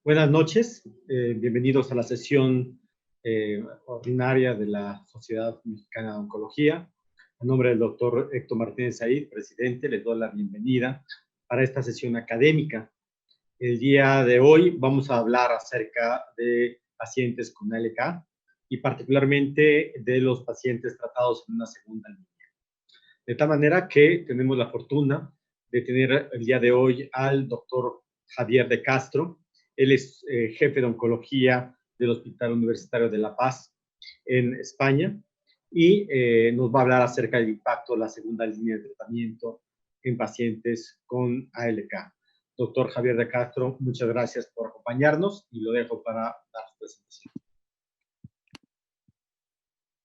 Buenas noches, bienvenidos a la sesión ordinaria de la Sociedad Mexicana de Oncología. En nombre del doctor Héctor Martínez Said, presidente, les doy la bienvenida para esta sesión académica. El día de hoy vamos a hablar acerca de pacientes con ALK y particularmente de los pacientes tratados en una segunda línea. De tal manera que tenemos la fortuna de tener el día de hoy al doctor Javier de Castro. Él es jefe de oncología del Hospital Universitario de La Paz en España y nos va a hablar acerca del impacto de la segunda línea de tratamiento en pacientes con ALK. Doctor Javier de Castro, muchas gracias por acompañarnos y lo dejo para dar su presentación.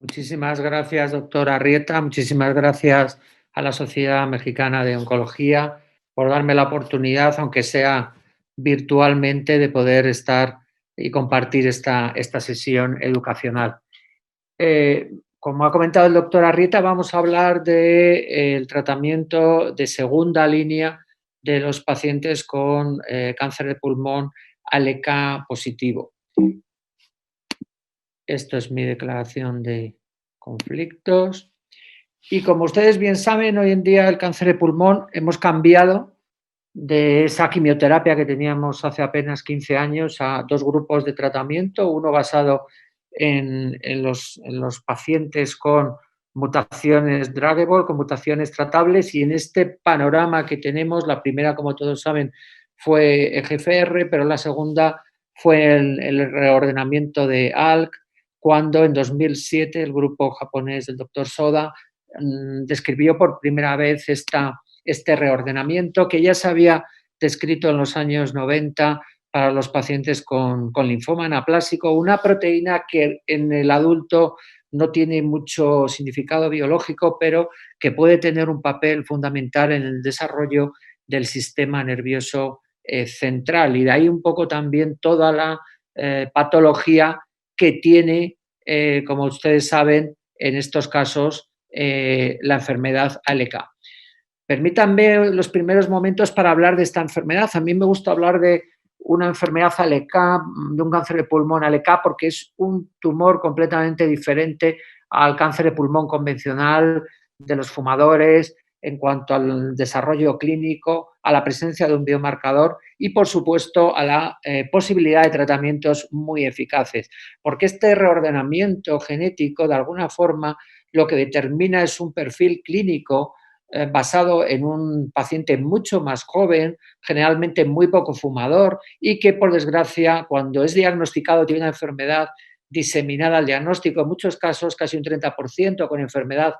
Muchísimas gracias, doctor Arrieta. Muchísimas gracias a la Sociedad Mexicana de Oncología por darme la oportunidad, aunque sea virtualmente, de poder estar y compartir esta sesión educacional. Como ha comentado el doctor Arrieta, vamos a hablar del tratamiento de segunda línea de los pacientes con cáncer de pulmón ALK positivo. Esto es mi declaración de conflictos. Y como ustedes bien saben, hoy en día el cáncer de pulmón hemos cambiado de esa quimioterapia que teníamos hace apenas 15 años a dos grupos de tratamiento, uno basado en los pacientes con mutaciones druggable, con mutaciones tratables, y en este panorama que tenemos, la primera, como todos saben, fue EGFR, pero la segunda fue el reordenamiento de ALK, cuando en 2007 el grupo japonés del Dr. Soda describió por primera vez este reordenamiento que ya se había descrito en los años 90 para los pacientes con linfoma anaplásico, una proteína que en el adulto no tiene mucho significado biológico, pero que puede tener un papel fundamental en el desarrollo del sistema nervioso central. Y de ahí un poco también toda la patología que tiene, como ustedes saben, en estos casos, la enfermedad ALK. Permítanme los primeros momentos para hablar de esta enfermedad. A mí me gusta hablar de una enfermedad ALK, de un cáncer de pulmón ALK, porque es un tumor completamente diferente al cáncer de pulmón convencional de los fumadores en cuanto al desarrollo clínico, a la presencia de un biomarcador y, por supuesto, a la posibilidad de tratamientos muy eficaces. Porque este reordenamiento genético, de alguna forma, lo que determina es un perfil clínico basado en un paciente mucho más joven, generalmente muy poco fumador y que, por desgracia, cuando es diagnosticado tiene una enfermedad diseminada al diagnóstico, en muchos casos casi un 30% con enfermedad,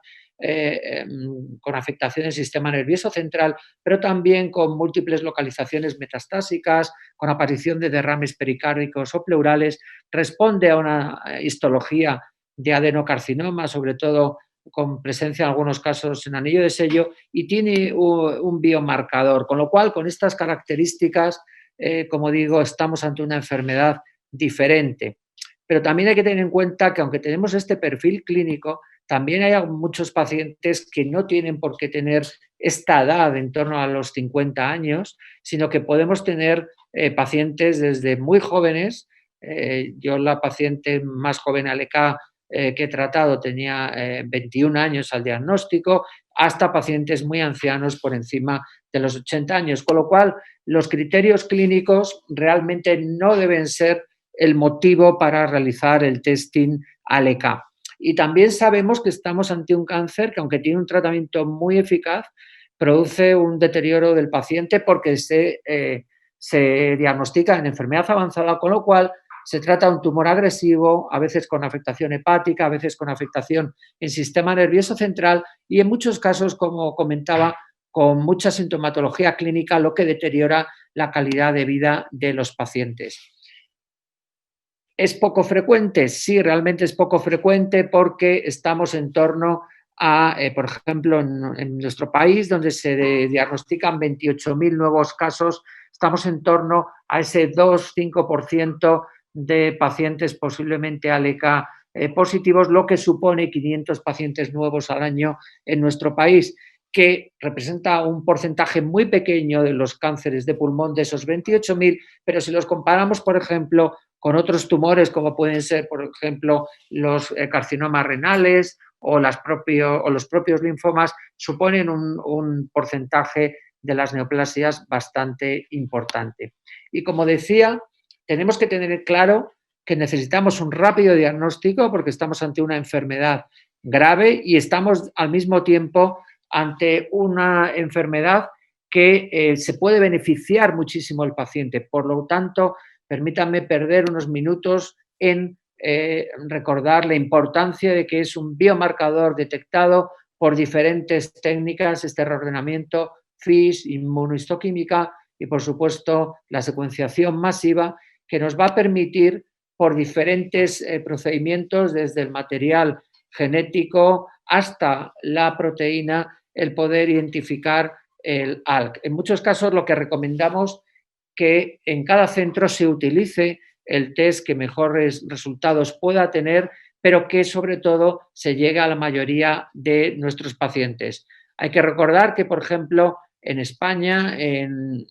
con afectación del sistema nervioso central, pero también con múltiples localizaciones metastásicas, con aparición de derrames pericárdicos o pleurales, responde a una histología de adenocarcinoma, sobre todo con presencia en algunos casos en anillo de sello, y tiene un biomarcador, con lo cual, con estas características, como digo, estamos ante una enfermedad diferente. Pero también hay que tener en cuenta que aunque tenemos este perfil clínico, también hay muchos pacientes que no tienen por qué tener esta edad en torno a los 50 años, sino que podemos tener pacientes desde muy jóvenes. Yo la paciente más joven ALK que he tratado tenía 21 años al diagnóstico, hasta pacientes muy ancianos por encima de los 80 años, con lo cual los criterios clínicos realmente no deben ser el motivo para realizar el testing ALK. Y también sabemos que estamos ante un cáncer que, aunque tiene un tratamiento muy eficaz, produce un deterioro del paciente porque se diagnostica en enfermedad avanzada, con lo cual se trata de un tumor agresivo, a veces con afectación hepática, a veces con afectación en sistema nervioso central y en muchos casos, como comentaba, con mucha sintomatología clínica, lo que deteriora la calidad de vida de los pacientes. ¿Es poco frecuente? Sí, realmente es poco frecuente porque estamos en torno a, por ejemplo, en nuestro país, donde se diagnostican 28.000 nuevos casos, estamos en torno a ese 2-5% de pacientes posiblemente ALK positivos, lo que supone 500 pacientes nuevos al año en nuestro país. que representa un porcentaje muy pequeño de los cánceres de pulmón de esos 28.000, pero si los comparamos, por ejemplo, con otros tumores como pueden ser, por ejemplo, los carcinomas renales o los propios linfomas, suponen un porcentaje de las neoplasias bastante importante. Y como decía, tenemos que tener claro que necesitamos un rápido diagnóstico porque estamos ante una enfermedad grave y estamos al mismo tiempo ante una enfermedad que se puede beneficiar muchísimo el paciente. Por lo tanto, permítanme perder unos minutos en recordar la importancia de que es un biomarcador detectado por diferentes técnicas, este reordenamiento, FISH, inmunohistoquímica y, por supuesto, la secuenciación masiva, que nos va a permitir, por diferentes procedimientos, desde el material genético hasta la proteína, el poder identificar el ALK. En muchos casos lo que recomendamos que en cada centro se utilice el test que mejores resultados pueda tener, pero que sobre todo se llegue a la mayoría de nuestros pacientes. Hay que recordar que, por ejemplo, en España, en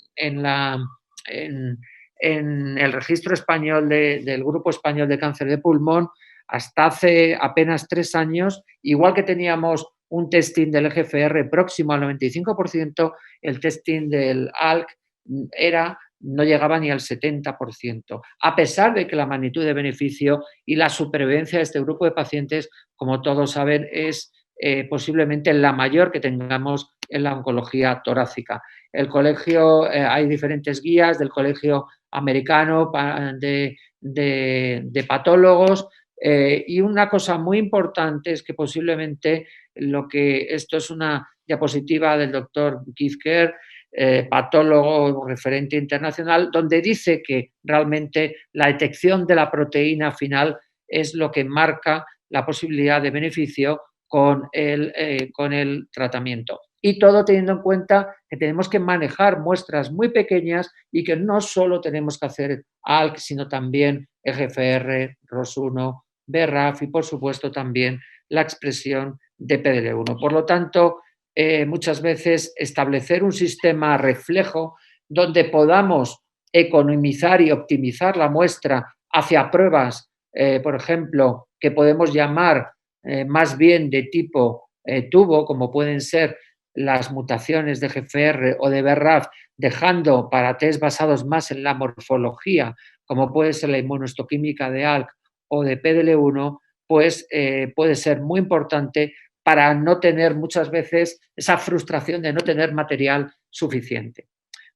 el registro español del Grupo Español de Cáncer de Pulmón, hasta hace apenas 3 años, igual que teníamos un testing del EGFR próximo al 95%, el testing del ALK no llegaba ni al 70%, a pesar de que la magnitud de beneficio y la supervivencia de este grupo de pacientes, como todos saben, es posiblemente la mayor que tengamos en la oncología torácica. El colegio, hay diferentes guías del Colegio Americano de Patólogos, y una cosa muy importante es que posiblemente esto es una diapositiva del doctor Keith Kerr, patólogo referente internacional, donde dice que realmente la detección de la proteína final es lo que marca la posibilidad de beneficio con el tratamiento. Y todo teniendo en cuenta que tenemos que manejar muestras muy pequeñas y que no solo tenemos que hacer ALK, sino también EGFR, ROS1, BRAF y, por supuesto, también la expresión de PDL1. Por lo tanto, muchas veces establecer un sistema reflejo donde podamos economizar y optimizar la muestra hacia pruebas, por ejemplo, que podemos llamar más bien de tipo tubo, como pueden ser las mutaciones de GFR o de BRAF, dejando para test basados más en la morfología, como puede ser la inmunohistoquímica de ALK o de PDL1, pues puede ser muy importante para no tener muchas veces esa frustración de no tener material suficiente.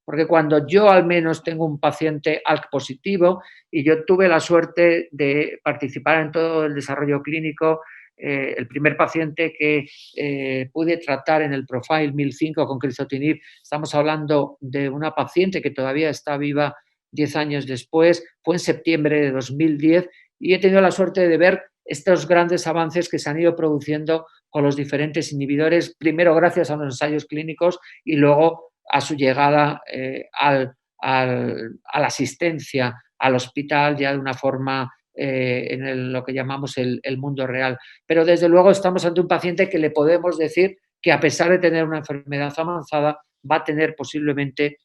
Porque cuando yo al menos tengo un paciente ALK positivo y yo tuve la suerte de participar en todo el desarrollo clínico, el primer paciente que pude tratar en el Profile 1005 con crizotinib, estamos hablando de una paciente que todavía está viva 10 años después, fue en septiembre de 2010 y he tenido la suerte de ver estos grandes avances que se han ido produciendo con los diferentes inhibidores, primero gracias a los ensayos clínicos y luego a su llegada a la asistencia al hospital ya de una forma en lo que llamamos el mundo real. Pero desde luego estamos ante un paciente que le podemos decir que a pesar de tener una enfermedad avanzada va a tener posiblemente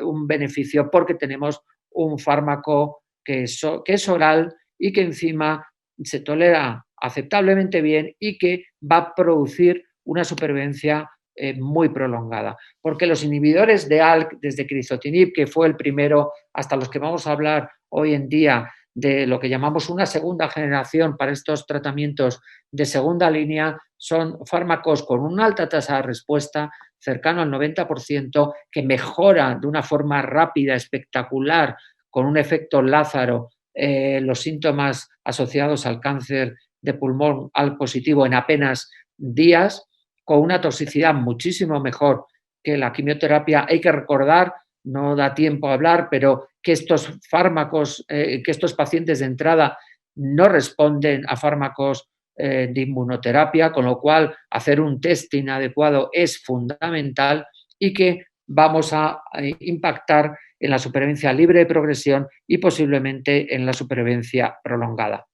un beneficio porque tenemos un fármaco que es oral y que encima se tolera aceptablemente bien y que va a producir una supervivencia muy prolongada. Porque los inhibidores de ALK, desde crizotinib, que fue el primero, hasta los que vamos a hablar hoy en día, de lo que llamamos una segunda generación para estos tratamientos de segunda línea, son fármacos con una alta tasa de respuesta, cercano al 90%, que mejora de una forma rápida, espectacular, con un efecto Lázaro, los síntomas asociados al cáncer de pulmón ALK positivo en apenas días, con una toxicidad muchísimo mejor que la quimioterapia. Hay que recordar, no da tiempo a hablar, pero que estos fármacos, que estos pacientes de entrada no responden a fármacos de inmunoterapia, con lo cual hacer un testing adecuado es fundamental y que vamos a impactar en la supervivencia libre de progresión y posiblemente en la supervivencia prolongada.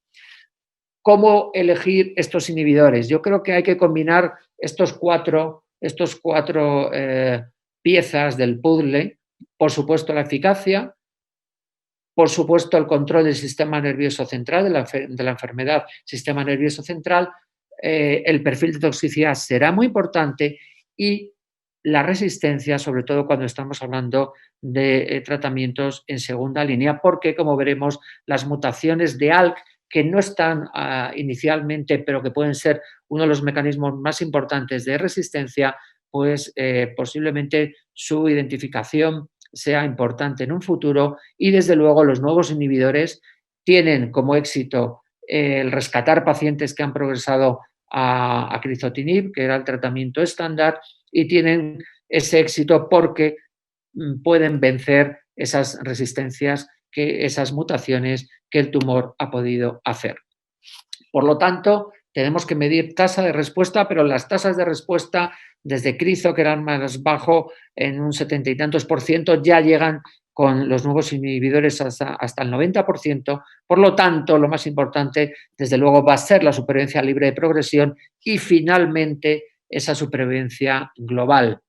¿Cómo elegir estos inhibidores? Yo creo que hay que combinar estos 4 estos 4 piezas del puzzle, por supuesto la eficacia, por supuesto el control del sistema nervioso central, de la enfermedad sistema nervioso central, el perfil de toxicidad será muy importante y la resistencia, sobre todo cuando estamos hablando de tratamientos en segunda línea, porque como veremos las mutaciones de ALK que no están inicialmente, pero que pueden ser uno de los mecanismos más importantes de resistencia, pues posiblemente su identificación sea importante en un futuro y desde luego los nuevos inhibidores tienen como éxito el rescatar pacientes que han progresado a crizotinib, que era el tratamiento estándar, y tienen ese éxito porque pueden vencer esas resistencias, esas mutaciones que el tumor ha podido hacer. Por lo tanto, tenemos que medir tasa de respuesta, pero las tasas de respuesta desde crizo, que eran más bajo en un 70 y tantos %, ya llegan con los nuevos inhibidores hasta el 90%. Por lo tanto, lo más importante, desde luego, va a ser la supervivencia libre de progresión y finalmente esa supervivencia global.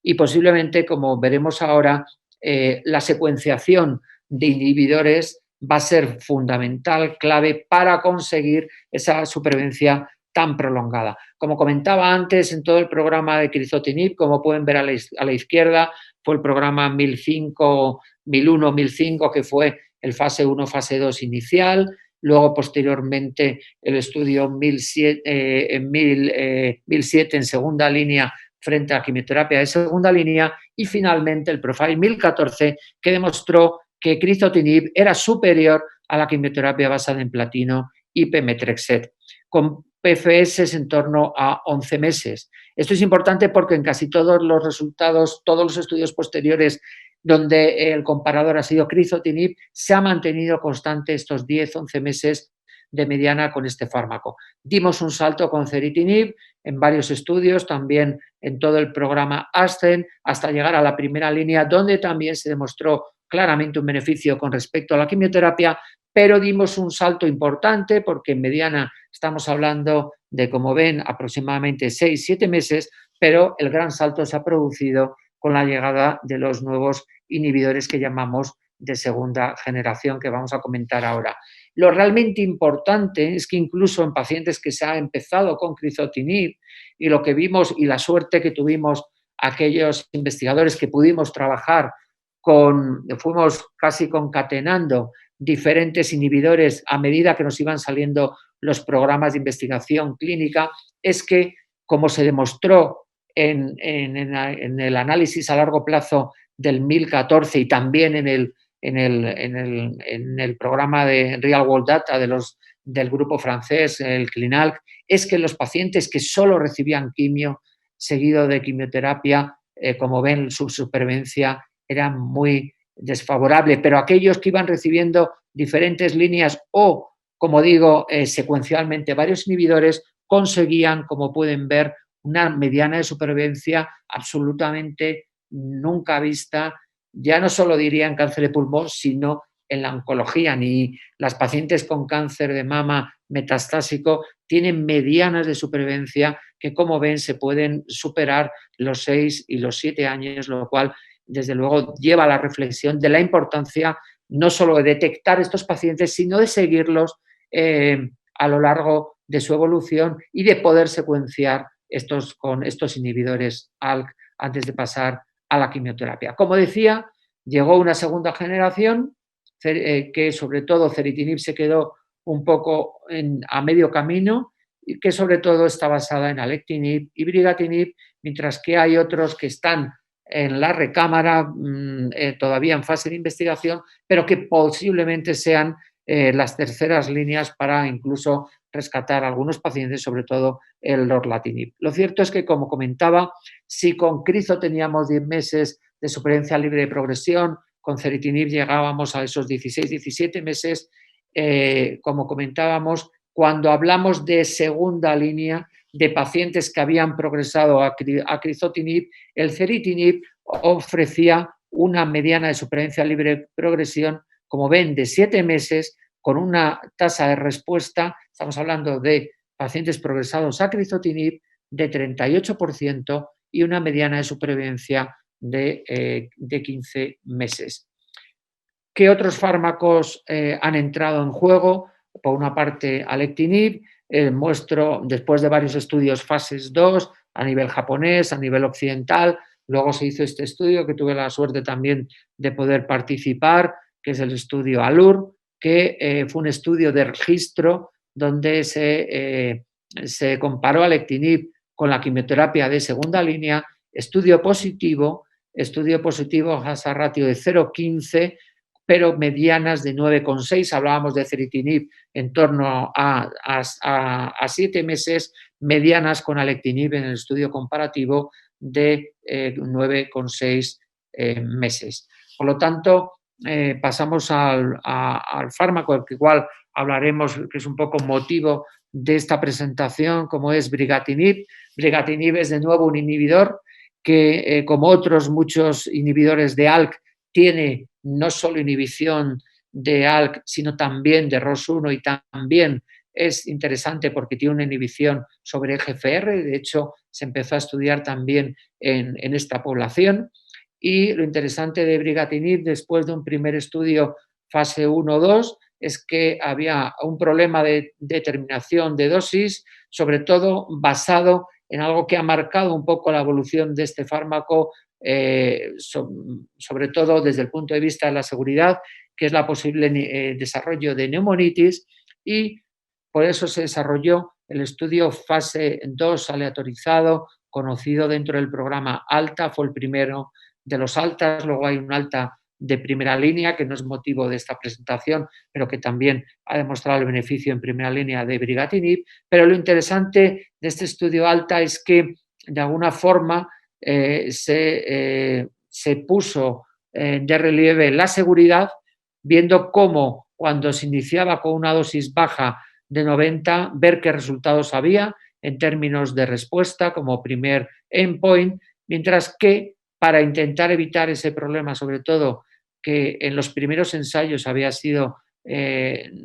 Y posiblemente, como veremos ahora, la secuenciación de inhibidores va a ser fundamental, clave para conseguir esa supervivencia tan prolongada. Como comentaba antes, en todo el programa de crizotinib, como pueden ver a la izquierda, fue el programa 1005, 1001, 1005, que fue el fase 1, fase 2 inicial. Luego, posteriormente, el estudio 1007 en segunda línea frente a quimioterapia de segunda línea y finalmente el Profile 1014, que demostró que crizotinib era superior a la quimioterapia basada en platino y pemetrexed, con PFS en torno a 11 meses. Esto es importante porque en casi todos los resultados, todos los estudios posteriores donde el comparador ha sido crizotinib, se ha mantenido constante estos 10-11 meses de mediana con este fármaco. Dimos un salto con ceritinib en varios estudios, también en todo el programa ASCEN, hasta llegar a la primera línea, donde también se demostró claramente un beneficio con respecto a la quimioterapia, pero dimos un salto importante porque en mediana estamos hablando de, como ven, aproximadamente 6-7 meses, pero el gran salto se ha producido con la llegada de los nuevos inhibidores que llamamos de segunda generación, que vamos a comentar ahora. Lo realmente importante es que incluso en pacientes que se ha empezado con crizotinib y lo que vimos y la suerte que tuvimos aquellos investigadores que pudimos trabajar fuimos casi concatenando diferentes inhibidores a medida que nos iban saliendo los programas de investigación clínica, es que, como se demostró en el análisis a largo plazo del 1014 y también en el programa de Real World Data del grupo francés, el CLINALC, es que los pacientes que solo recibían quimio seguido de quimioterapia, como ven, su supervivencia era muy desfavorable, pero aquellos que iban recibiendo diferentes líneas o, como digo, secuencialmente varios inhibidores, conseguían, como pueden ver, una mediana de supervivencia absolutamente nunca vista, ya no solo diría en cáncer de pulmón, sino en la oncología. Ni las pacientes con cáncer de mama metastásico tienen medianas de supervivencia que, como ven, se pueden superar los 6 y los 7 años, lo cual desde luego lleva a la reflexión de la importancia no solo de detectar estos pacientes, sino de seguirlos a lo largo de su evolución y de poder secuenciar con estos inhibidores ALK antes de pasar a la quimioterapia. Como decía, llegó una segunda generación que sobre todo ceritinib se quedó un poco a medio camino y que sobre todo está basada en alectinib y brigatinib, mientras que hay otros que están en la recámara, todavía en fase de investigación, pero que posiblemente sean las terceras líneas para incluso rescatar a algunos pacientes, sobre todo el lorlatinib. Lo cierto es que, como comentaba, si con crizo teníamos 10 meses de supervivencia libre de progresión, con ceritinib llegábamos a esos 16-17 meses, como comentábamos, cuando hablamos de segunda línea, de pacientes que habían progresado a crizotinib, el ceritinib ofrecía una mediana de supervivencia libre de progresión, como ven, de 7 meses, con una tasa de respuesta, estamos hablando de pacientes progresados a crizotinib, de 38% y una mediana de supervivencia de 15 meses. ¿Qué otros fármacos han entrado en juego? Por una parte, alectinib. Muestro, después de varios estudios fases 2, a nivel japonés, a nivel occidental, luego se hizo este estudio que tuve la suerte también de poder participar, que es el estudio ALUR, que fue un estudio de registro donde se comparó alectinib con la quimioterapia de segunda línea, estudio positivo, hazard ratio de 0,15, pero medianas de 9,6. Hablábamos de ceritinib en torno a 7 meses, medianas con alectinib en el estudio comparativo de 9,6 meses. Por lo tanto, pasamos al fármaco, del que igual hablaremos, que es un poco motivo de esta presentación, como es brigatinib. Brigatinib es de nuevo un inhibidor que, como otros muchos inhibidores de ALK, tiene no solo inhibición de ALK, sino también de ROS1, y también es interesante porque tiene una inhibición sobre EGFR. De hecho, se empezó a estudiar también en esta población. Y lo interesante de brigatinib, después de un primer estudio fase 1-2, es que había un problema de determinación de dosis, sobre todo basado en algo que ha marcado un poco la evolución de este fármaco, sobre todo desde el punto de vista de la seguridad, que es la posible desarrollo de neumonitis, y por eso se desarrolló el estudio fase 2 aleatorizado, conocido dentro del programa ALTA. Fue el primero de los ALTAs. Luego hay un ALTA de primera línea, que no es motivo de esta presentación, pero que también ha demostrado el beneficio en primera línea de brigatinib. Pero lo interesante de este estudio ALTA es que, de alguna forma, se puso de relieve la seguridad, viendo cómo, cuando se iniciaba con una dosis baja de 90, ver qué resultados había en términos de respuesta como primer endpoint, mientras que, para intentar evitar ese problema, sobre todo que en los primeros ensayos había sido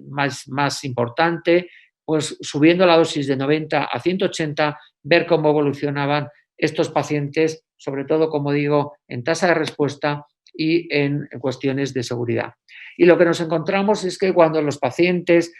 más importante, pues subiendo la dosis de 90 a 180, ver cómo evolucionaban estos pacientes, sobre todo, como digo, en tasa de respuesta y en cuestiones de seguridad. Y lo que nos encontramos es que cuando los pacientes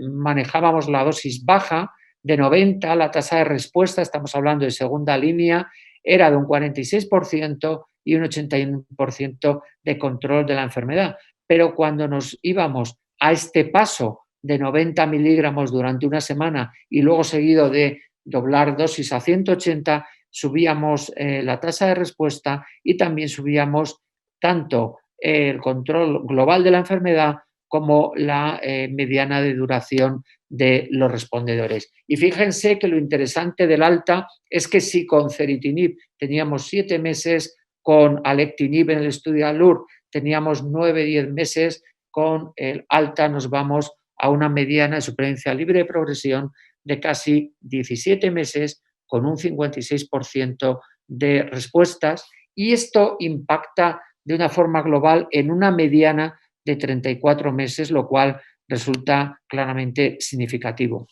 manejábamos la dosis baja de 90, la tasa de respuesta, estamos hablando de segunda línea, era de un 46% y un 81% de control de la enfermedad. Pero cuando nos íbamos a este paso de 90 miligramos durante una semana y luego seguido de doblar dosis a 180, subíamos la tasa de respuesta y también subíamos tanto el control global de la enfermedad como la mediana de duración de los respondedores. Y fíjense que lo interesante del ALTA es que si con ceritinib teníamos 7 meses, con alectinib en el estudio ALUR teníamos 9-10 meses, con el ALTA nos vamos a una mediana de supervivencia libre de progresión de casi 17 meses, con un 56% de respuestas, y esto impacta de una forma global en una mediana de 34 meses, lo cual resulta claramente significativo.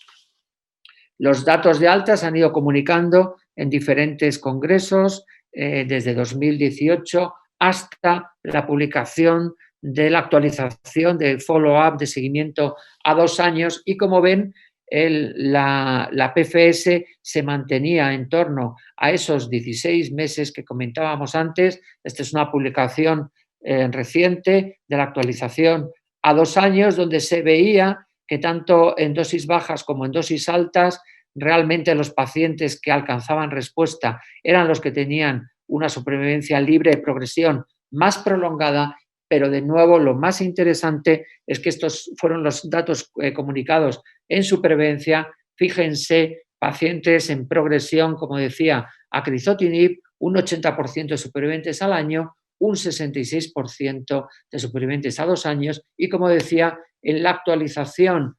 Los datos de ALTA se han ido comunicando en diferentes congresos desde 2018 hasta la publicación de la actualización de follow-up, de seguimiento a 2 años, y como ven, la PFS se mantenía en torno a esos 16 meses que comentábamos antes. Esta es una publicación reciente de la actualización a 2 años, donde se veía que tanto en dosis bajas como en dosis altas, realmente los pacientes que alcanzaban respuesta eran los que tenían una supervivencia libre de progresión más prolongada. Pero, de nuevo, lo más interesante es que estos fueron los datos comunicados en supervivencia. Fíjense, pacientes en progresión, como decía, a crizotinib, un 80% de supervivientes al año, un 66% de supervivientes a 2 años, y, como decía, en la actualización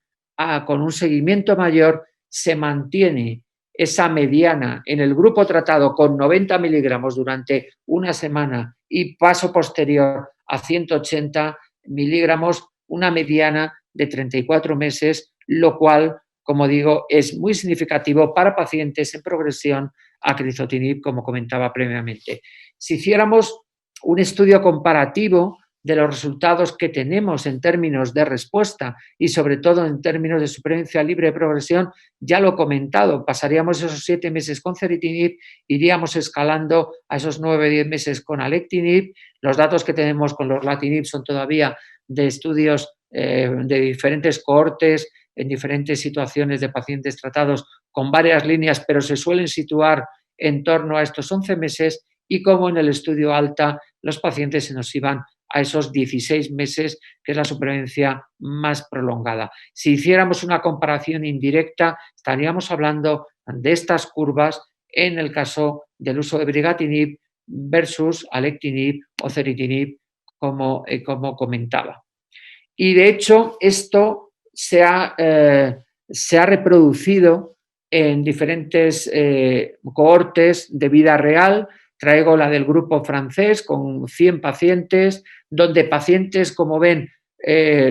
con un seguimiento mayor se mantiene esa mediana en el grupo tratado con 90 miligramos durante una semana y paso posterior a 180 miligramos, una mediana de 34 meses, lo cual, como digo, es muy significativo para pacientes en progresión a crizotinib, como comentaba previamente. Si hiciéramos un estudio comparativo de los resultados que tenemos en términos de respuesta y sobre todo en términos de supervivencia libre de progresión, ya lo he comentado, pasaríamos esos 7 meses con ceritinib, iríamos escalando a esos 9-10 meses con alectinib. Los datos que tenemos con los lorlatinib son todavía de estudios de diferentes cohortes, en diferentes situaciones de pacientes tratados con varias líneas, pero se suelen situar en torno a estos 11 meses, y como en el estudio ALTA los pacientes se nos iban a esos 16 meses, que es la supervivencia más prolongada. Si hiciéramos una comparación indirecta, estaríamos hablando de estas curvas en el caso del uso de brigatinib versus alectinib o ceritinib, como comentaba. Y de hecho esto se ha reproducido en diferentes cohortes de vida real. Traigo la del grupo francés con 100 pacientes, donde pacientes, como ven,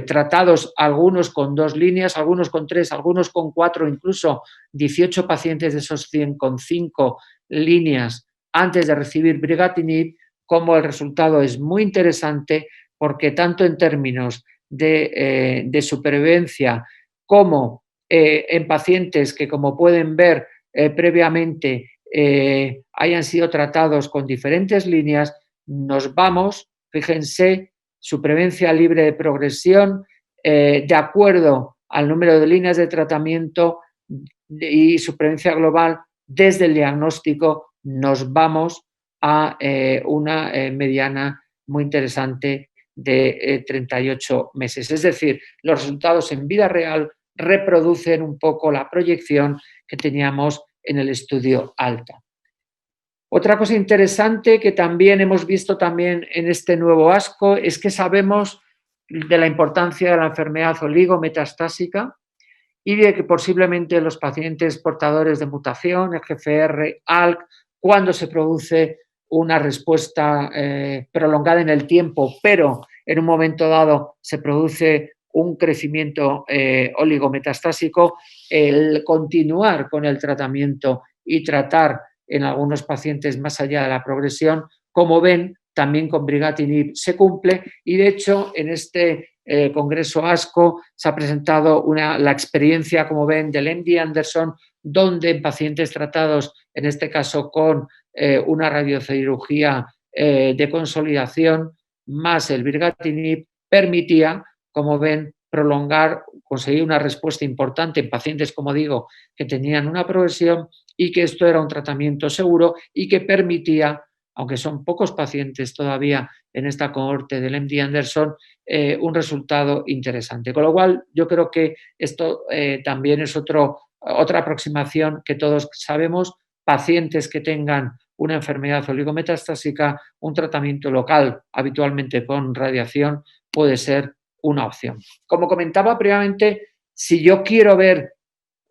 tratados algunos con 2 líneas, algunos con 3, algunos con 4, incluso 18 pacientes de esos 100 con 5 líneas antes de recibir brigatinib, como el resultado es muy interesante, porque tanto en términos de supervivencia como en pacientes que, como pueden ver previamente, hayan sido tratados con diferentes líneas, nos vamos, fíjense, supervivencia libre de progresión, de acuerdo al número de líneas de tratamiento y supervivencia global, desde el diagnóstico nos vamos a una mediana muy interesante de 38 meses. Es decir, los resultados en vida real reproducen un poco la proyección que teníamos en el estudio ALTA. Otra cosa interesante que también hemos visto también en este nuevo ASCO es que sabemos de la importancia de la enfermedad oligometastásica y de que posiblemente los pacientes portadores de mutación, EGFR, ALK, cuando se produce una respuesta prolongada en el tiempo, pero en un momento dado se produce un crecimiento oligometastásico, el continuar con el tratamiento y tratar en algunos pacientes más allá de la progresión, como ven, también con brigatinib se cumple, y de hecho en este congreso ASCO se ha presentado la experiencia, como ven, del MD Anderson, donde en pacientes tratados, en este caso con una radiocirugía de consolidación más el brigatinib, permitía, como ven, prolongar, conseguir una respuesta importante en pacientes, como digo, que tenían una progresión, y que esto era un tratamiento seguro y que permitía, aunque son pocos pacientes todavía en esta cohorte del MD Anderson, un resultado interesante. Con lo cual, yo creo que esto también es otra aproximación que todos sabemos. Pacientes que tengan una enfermedad oligometastásica, un tratamiento local, habitualmente con radiación, puede ser una opción. Como comentaba previamente, si yo quiero ver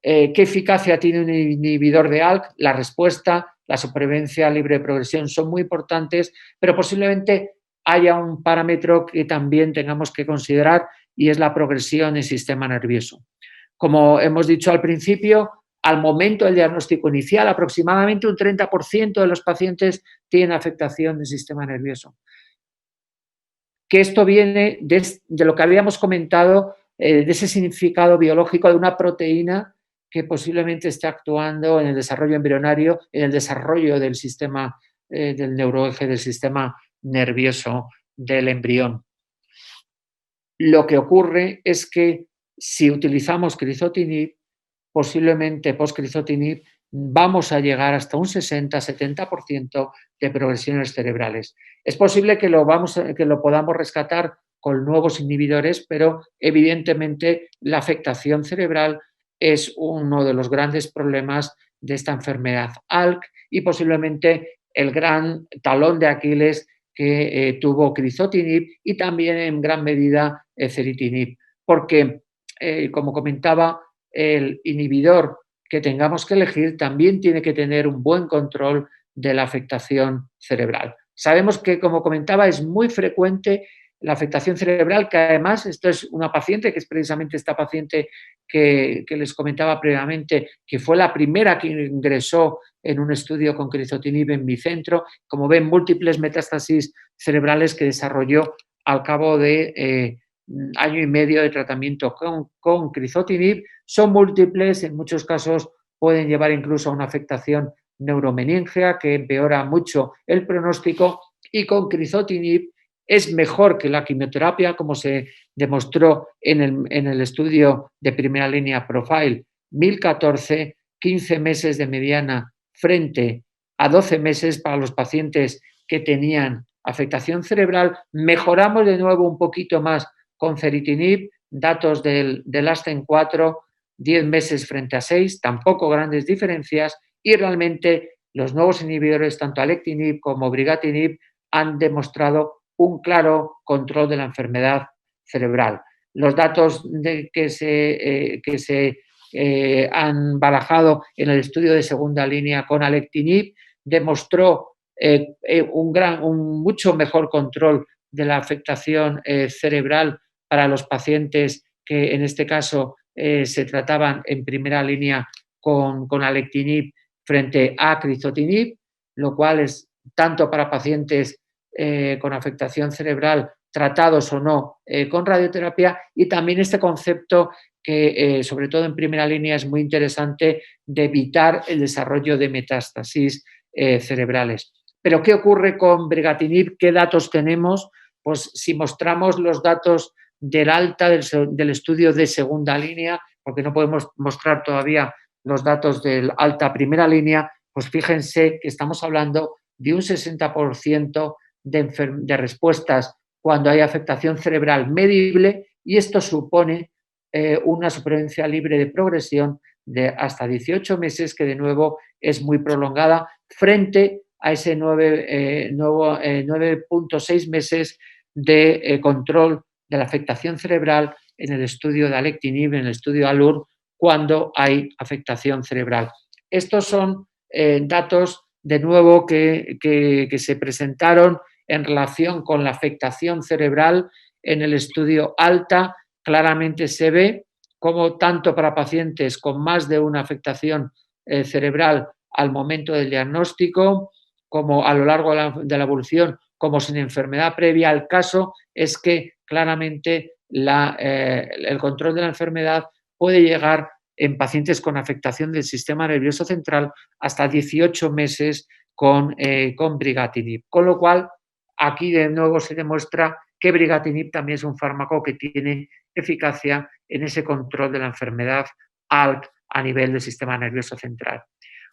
qué eficacia tiene un inhibidor de ALK, la respuesta, la supervivencia libre de progresión son muy importantes, pero posiblemente haya un parámetro que también tengamos que considerar, y es la progresión en sistema nervioso. Como hemos dicho al principio, al momento del diagnóstico inicial, aproximadamente un 30% de los pacientes tienen afectación del sistema nervioso. Que esto viene de lo que habíamos comentado, de ese significado biológico de una proteína que posiblemente esté actuando en el desarrollo embrionario, en el desarrollo del sistema, del neuroeje, del sistema nervioso del embrión. Lo que ocurre es que si utilizamos crizotinib, posiblemente post-crizotinib, vamos a llegar hasta un 60-70% de progresiones cerebrales. Es posible que lo podamos rescatar con nuevos inhibidores, pero evidentemente la afectación cerebral es uno de los grandes problemas de esta enfermedad ALK y posiblemente el gran talón de Aquiles que tuvo crizotinib y también en gran medida ceritinib, porque, como comentaba, el inhibidor que tengamos que elegir también tiene que tener un buen control de la afectación cerebral. Sabemos que, como comentaba, es muy frecuente la afectación cerebral, que además, esto es una paciente, que es precisamente esta paciente que les comentaba previamente, que fue la primera que ingresó en un estudio con crizotinib en mi centro. Como ven, múltiples metástasis cerebrales que desarrolló al cabo de año y medio de tratamiento con crizotinib. Son múltiples, en muchos casos pueden llevar incluso a una afectación neuromeningea que empeora mucho el pronóstico, y con crizotinib es mejor que la quimioterapia, como se demostró en el estudio de primera línea Profile 1014, 15 meses de mediana frente a 12 meses para los pacientes que tenían afectación cerebral. Mejoramos de nuevo un poquito más con ceritinib, datos del ASTEN 4, 10 meses frente a 6, tampoco grandes diferencias, y realmente los nuevos inhibidores, tanto alectinib como brigatinib, han demostrado un claro control de la enfermedad cerebral. Los datos que se han barajado en el estudio de segunda línea con alectinib demostró un mucho mejor control de la afectación cerebral para los pacientes que en este caso se trataban en primera línea con alectinib frente a crizotinib, lo cual es tanto para pacientes con afectación cerebral tratados o no con radioterapia, y también este concepto que sobre todo en primera línea es muy interesante, de evitar el desarrollo de metástasis cerebrales. Pero ¿qué ocurre con brigatinib? ¿Qué datos tenemos? Pues si mostramos los datos del alta del estudio de segunda línea, porque no podemos mostrar todavía los datos del alta primera línea, pues fíjense que estamos hablando de un 60% de respuestas cuando hay afectación cerebral medible, y esto supone una supervivencia libre de progresión de hasta 18 meses, que de nuevo es muy prolongada frente a ese 9.6 meses de control de la afectación cerebral en el estudio de alectinib, en el estudio ALUR, cuando hay afectación cerebral. Estos son datos, de nuevo, que se presentaron en relación con la afectación cerebral en el estudio ALTA. Claramente se ve como tanto para pacientes con más de una afectación cerebral al momento del diagnóstico, como a lo largo de la evolución, como sin enfermedad previa, el caso es que claramente el control de la enfermedad puede llegar en pacientes con afectación del sistema nervioso central hasta 18 meses con brigatinib. Con lo cual, aquí de nuevo se demuestra que brigatinib también es un fármaco que tiene eficacia en ese control de la enfermedad ALK a nivel del sistema nervioso central.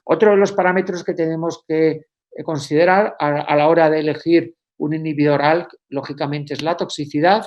Otro de los parámetros que tenemos que considerar a la hora de elegir un inhibidor ALK, lógicamente, es la toxicidad.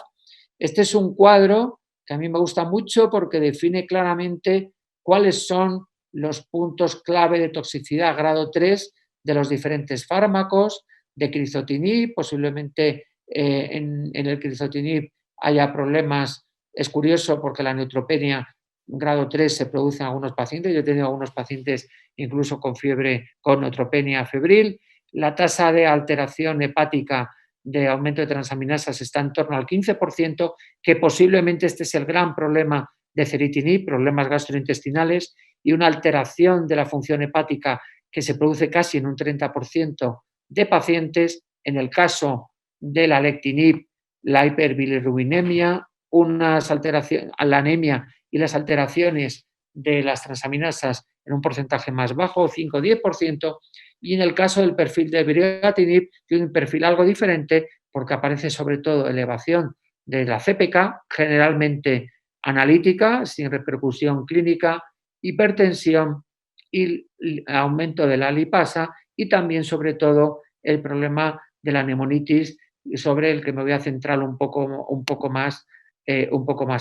Este es un cuadro que a mí me gusta mucho porque define claramente cuáles son los puntos clave de toxicidad grado 3 de los diferentes fármacos, de crizotinib. Posiblemente en el crizotinib haya problemas. Es curioso porque la neutropenia grado 3 se produce en algunos pacientes. Yo he tenido algunos pacientes incluso con fiebre, con neutropenia febril. La tasa de alteración hepática de aumento de transaminasas está en torno al 15%, que posiblemente este es el gran problema de ceritinib, problemas gastrointestinales, y una alteración de la función hepática que se produce casi en un 30% de pacientes. En el caso del alectinib, la hiperbilirrubinemia, unas alteraciones, la anemia y las alteraciones de las transaminasas en un porcentaje más bajo, 5-10%, y en el caso del perfil de brigatinib tiene un perfil algo diferente porque aparece sobre todo elevación de la CPK, generalmente analítica, sin repercusión clínica, hipertensión y aumento de la lipasa, y también sobre todo el problema de la neumonitis, sobre el que me voy a centrar un poco más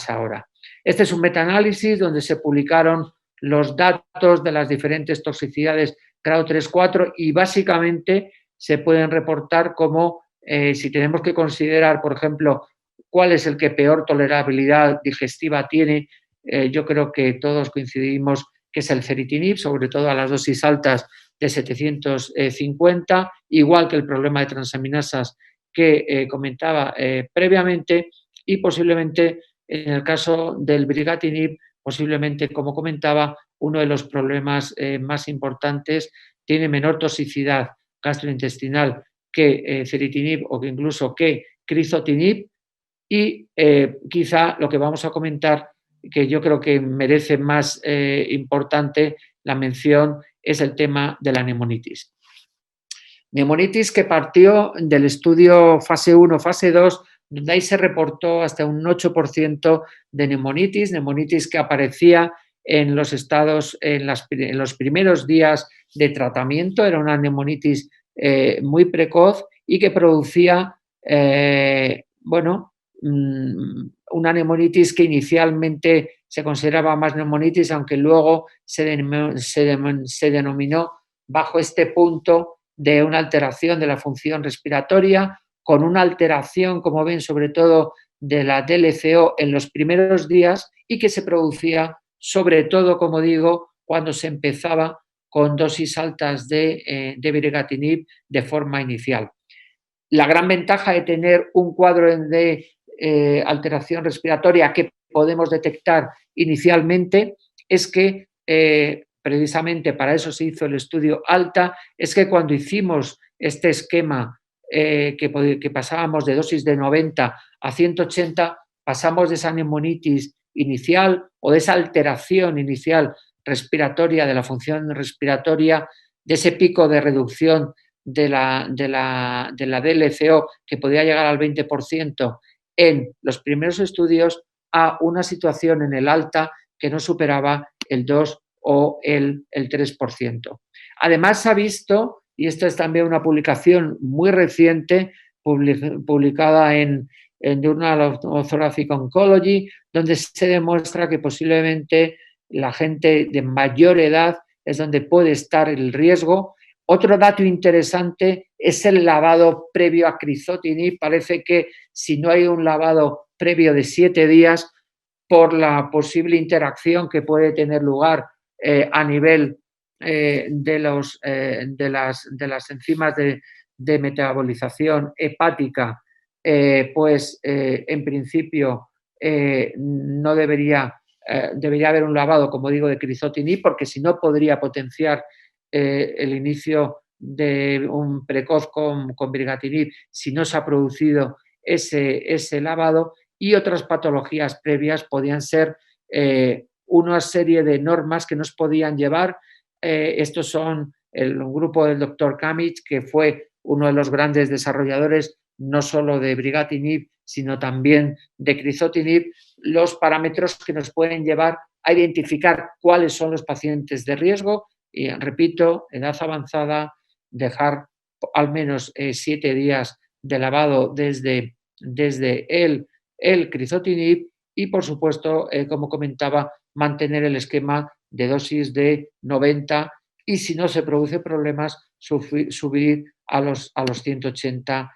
ahora. Este es un metaanálisis donde se publicaron los datos de las diferentes toxicidades grado 3-4 y básicamente se pueden reportar como si tenemos que considerar, por ejemplo, cuál es el que peor tolerabilidad digestiva tiene, yo creo que todos coincidimos que es el ceritinib, sobre todo a las dosis altas de 750, igual que el problema de transaminasas que comentaba previamente, y posiblemente en el caso del brigatinib, posiblemente, como comentaba, uno de los problemas más importantes tiene menor toxicidad gastrointestinal que ceritinib o que incluso que crizotinib. Y quizá lo que vamos a comentar, que yo creo que merece más importante la mención, es el tema de la neumonitis. Neumonitis que partió del estudio fase 1, fase 2, donde ahí se reportó hasta un 8% de neumonitis que aparecía en los estados, en los primeros días de tratamiento. Era una neumonitis muy precoz y que producía, una neumonitis que inicialmente se consideraba más neumonitis, aunque luego se denominó bajo este punto de una alteración de la función respiratoria, con una alteración, como ven, sobre todo de la DLCO en los primeros días y que se producía sobre todo, como digo, cuando se empezaba con dosis altas de brigatinib de forma inicial. La gran ventaja de tener un cuadro de alteración respiratoria que podemos detectar inicialmente es que precisamente para eso se hizo el estudio ALTA, es que cuando hicimos este esquema que pasábamos de dosis de 90 a 180, pasamos de esa neumonitis inicial o de esa alteración inicial respiratoria, de la función respiratoria, de ese pico de reducción de la DLCO que podía llegar al 20% en los primeros estudios, a una situación en el ALTA que no superaba el 2 o el 3%. Además, se ha visto, y esta es también una publicación muy reciente, publicada en Journal of Thoracic Oncology, donde se demuestra que posiblemente la gente de mayor edad es donde puede estar el riesgo. Otro dato interesante es el lavado previo a crizotinib. Parece que si no hay un lavado previo de 7 días, por la posible interacción que puede tener lugar a nivel de las enzimas de metabolización hepática, en principio no debería haber un lavado, como digo, de crizotinib, porque si no podría potenciar el inicio de un precoz con brigatinib si no se ha producido ese lavado. Y otras patologías previas podían ser una serie de normas que nos podían llevar. Estos son un grupo del doctor Kamich, que fue uno de los grandes desarrolladores no solo de brigatinib, sino también de crizotinib, los parámetros que nos pueden llevar a identificar cuáles son los pacientes de riesgo. Y repito, edad avanzada, dejar al menos 7 días de lavado desde el crizotinib y, por supuesto, como comentaba, mantener el esquema de dosis de 90 y, si no se produce problemas, subir a los 180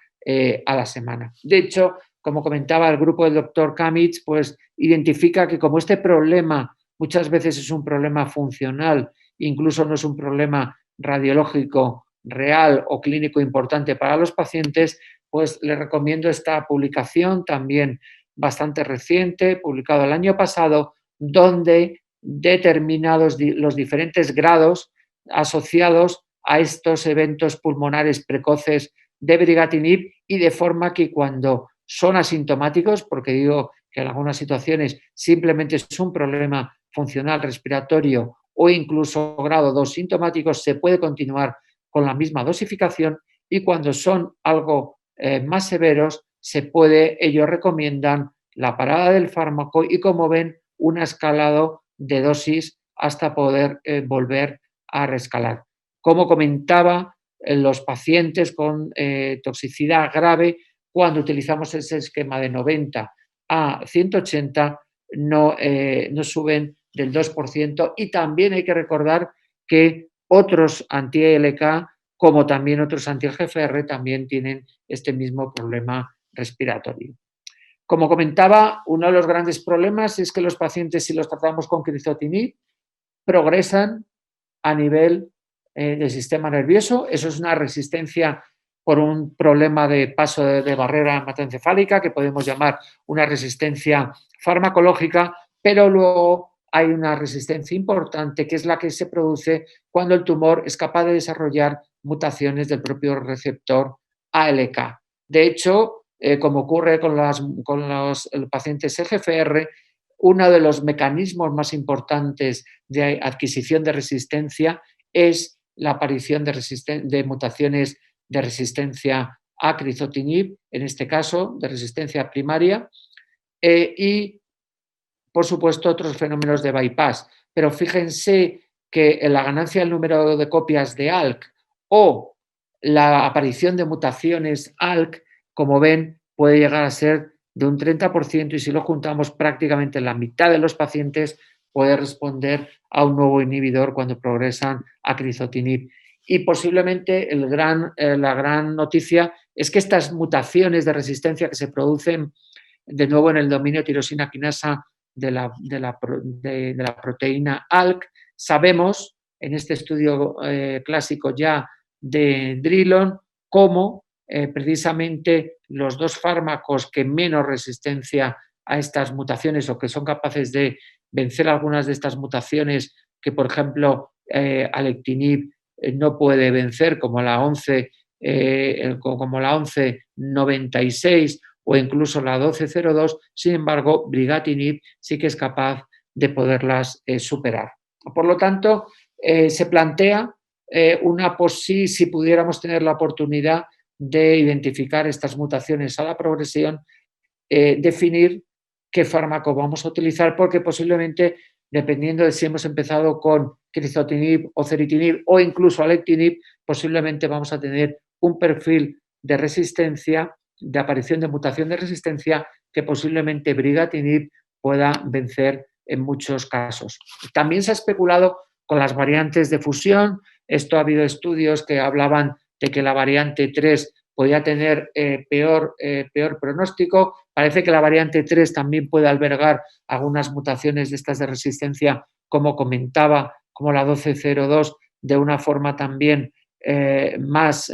a la semana. De hecho, como comentaba, el grupo del doctor Kamich pues identifica que como este problema muchas veces es un problema funcional, incluso no es un problema radiológico real o clínico importante para los pacientes, pues les recomiendo esta publicación también bastante reciente, publicado el año pasado, donde determinados los diferentes grados asociados a estos eventos pulmonares precoces de brigatinib, y de forma que cuando son asintomáticos, porque digo que en algunas situaciones simplemente es un problema funcional respiratorio o incluso grado 2 sintomáticos, se puede continuar con la misma dosificación, y cuando son algo más severos, ellos recomiendan la parada del fármaco y, como ven, un escalado de dosis hasta poder volver a reescalar. Como comentaba, los pacientes con toxicidad grave, cuando utilizamos ese esquema de 90 a 180, no suben del 2%, y también hay que recordar que otros anti-ELK, como también otros anti-GFR, también tienen este mismo problema respiratorio. Como comentaba, uno de los grandes problemas es que los pacientes, si los tratamos con crizotinib, progresan a nivel del sistema nervioso. Eso es una resistencia por un problema de paso de barrera hematoencefálica, que podemos llamar una resistencia farmacológica, pero luego hay una resistencia importante, que es la que se produce cuando el tumor es capaz de desarrollar mutaciones del propio receptor ALK. De hecho, como ocurre con los pacientes EGFR, uno de los mecanismos más importantes de adquisición de resistencia es la aparición de mutaciones de resistencia a crizotinib, en este caso de resistencia primaria, y por supuesto otros fenómenos de bypass. Pero fíjense que la ganancia del número de copias de ALK o la aparición de mutaciones ALK, como ven, puede llegar a ser de un 30% y si lo juntamos prácticamente en la mitad de los pacientes puede responder a un nuevo inhibidor cuando progresan a crizotinib. Y posiblemente la gran noticia es que estas mutaciones de resistencia que se producen de nuevo en el dominio tirosina quinasa de la proteína ALK, sabemos en este estudio clásico ya de Drillon cómo precisamente los dos fármacos que menos resistencia a estas mutaciones o que son capaces de vencer algunas de estas mutaciones que, por ejemplo, alectinib no puede vencer, como la 1196 o incluso la 1202, sin embargo, brigatinib sí que es capaz de poderlas superar. Por lo tanto, se plantea si pudiéramos tener la oportunidad de identificar estas mutaciones a la progresión, definir qué fármaco vamos a utilizar, porque posiblemente, dependiendo de si hemos empezado con crizotinib o ceritinib o incluso alectinib, posiblemente vamos a tener un perfil de resistencia, de aparición de mutación de resistencia que posiblemente brigatinib pueda vencer en muchos casos. También se ha especulado con las variantes de fusión. Esto ha habido estudios que hablaban de que la variante 3 podía tener peor pronóstico. Parece que la variante 3 también puede albergar algunas mutaciones de estas de resistencia, como comentaba, como la 1202, de una forma también más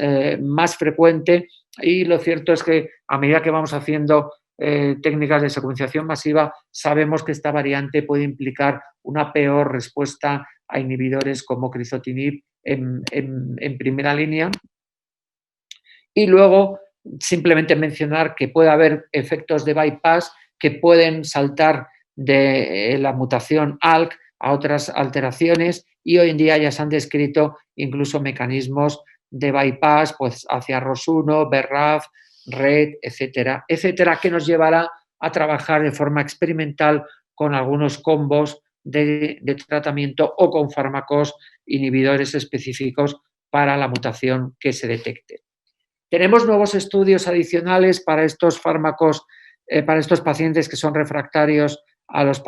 frecuente. Y lo cierto es que a medida que vamos haciendo técnicas de secuenciación masiva, sabemos que esta variante puede implicar una peor respuesta a inhibidores como crizotinib en primera línea. Y luego simplemente mencionar que puede haber efectos de bypass que pueden saltar de la mutación ALK a otras alteraciones y hoy en día ya se han descrito incluso mecanismos de bypass pues, hacia ROS1, BRAF, RET, etcétera, etcétera, que nos llevará a trabajar de forma experimental con algunos combos de tratamiento o con fármacos inhibidores específicos para la mutación que se detecte. Tenemos nuevos estudios adicionales para estos fármacos, para estos pacientes que son refractarios a los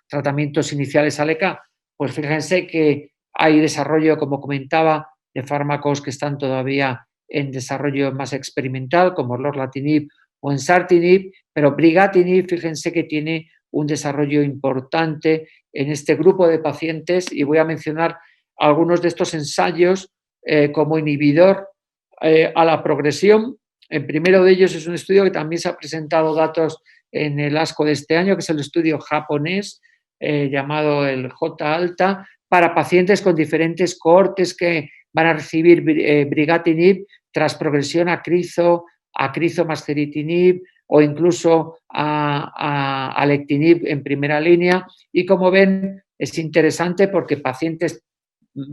tratamientos iniciales ALK. Pues fíjense que hay desarrollo, como comentaba, de fármacos que están todavía en desarrollo más experimental, como lorlatinib o ensartinib, pero brigatinib, fíjense que tiene un desarrollo importante en este grupo de pacientes y voy a mencionar algunos de estos ensayos como inhibidor a la progresión. El primero de ellos es un estudio que también se ha presentado datos en el ASCO de este año, que es el estudio japonés llamado el J-ALTA, para pacientes con diferentes cohortes que van a recibir brigatinib tras progresión a crizo más ceritinib o incluso a alectinib en primera línea. Y como ven, es interesante porque pacientes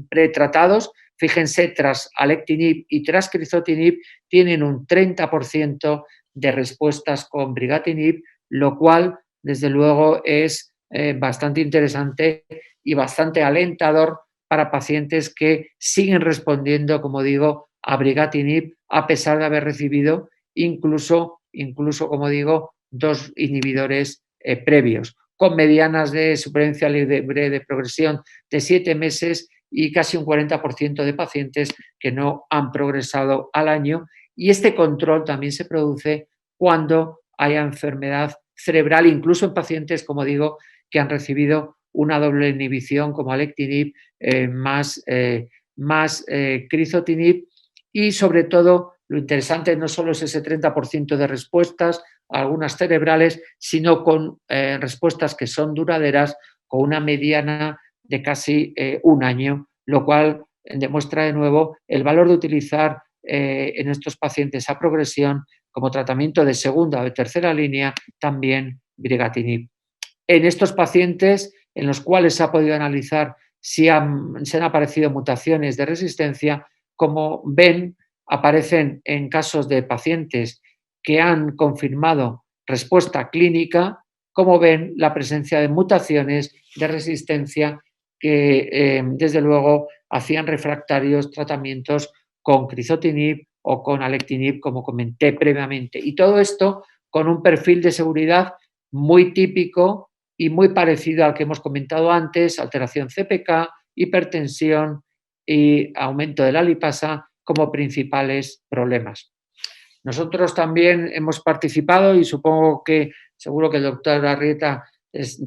pretratados, fíjense, tras alectinib y tras crizotinib, tienen un 30% de respuestas con brigatinib, lo cual, desde luego, es bastante interesante y bastante alentador para pacientes que siguen respondiendo, como digo, a brigatinib a pesar de haber recibido incluso como digo, 2 inhibidores previos, con medianas de supervivencia libre de progresión de 7 meses y casi un 40% de pacientes que no han progresado al año. Y este control también se produce cuando haya enfermedad cerebral, incluso en pacientes, como digo, que han recibido una doble inhibición como alectinib más crizotinib. Y sobre todo, lo interesante no solo es ese 30% de respuestas algunas cerebrales, sino con respuestas que son duraderas, con una mediana de casi un año, lo cual demuestra de nuevo el valor de utilizar en estos pacientes a progresión como tratamiento de segunda o de tercera línea también brigatinib. En estos pacientes en los cuales se ha podido analizar si se han aparecido mutaciones de resistencia, como ven, aparecen en casos de pacientes que han confirmado respuesta clínica, como ven, la presencia de mutaciones de resistencia que, desde luego, hacían refractarios tratamientos con crizotinib o con alectinib, como comenté previamente. Y todo esto con un perfil de seguridad muy típico y muy parecido al que hemos comentado antes: alteración CPK, hipertensión y aumento de la lipasa como principales problemas. Nosotros también hemos participado, y supongo que seguro que el doctor Arrieta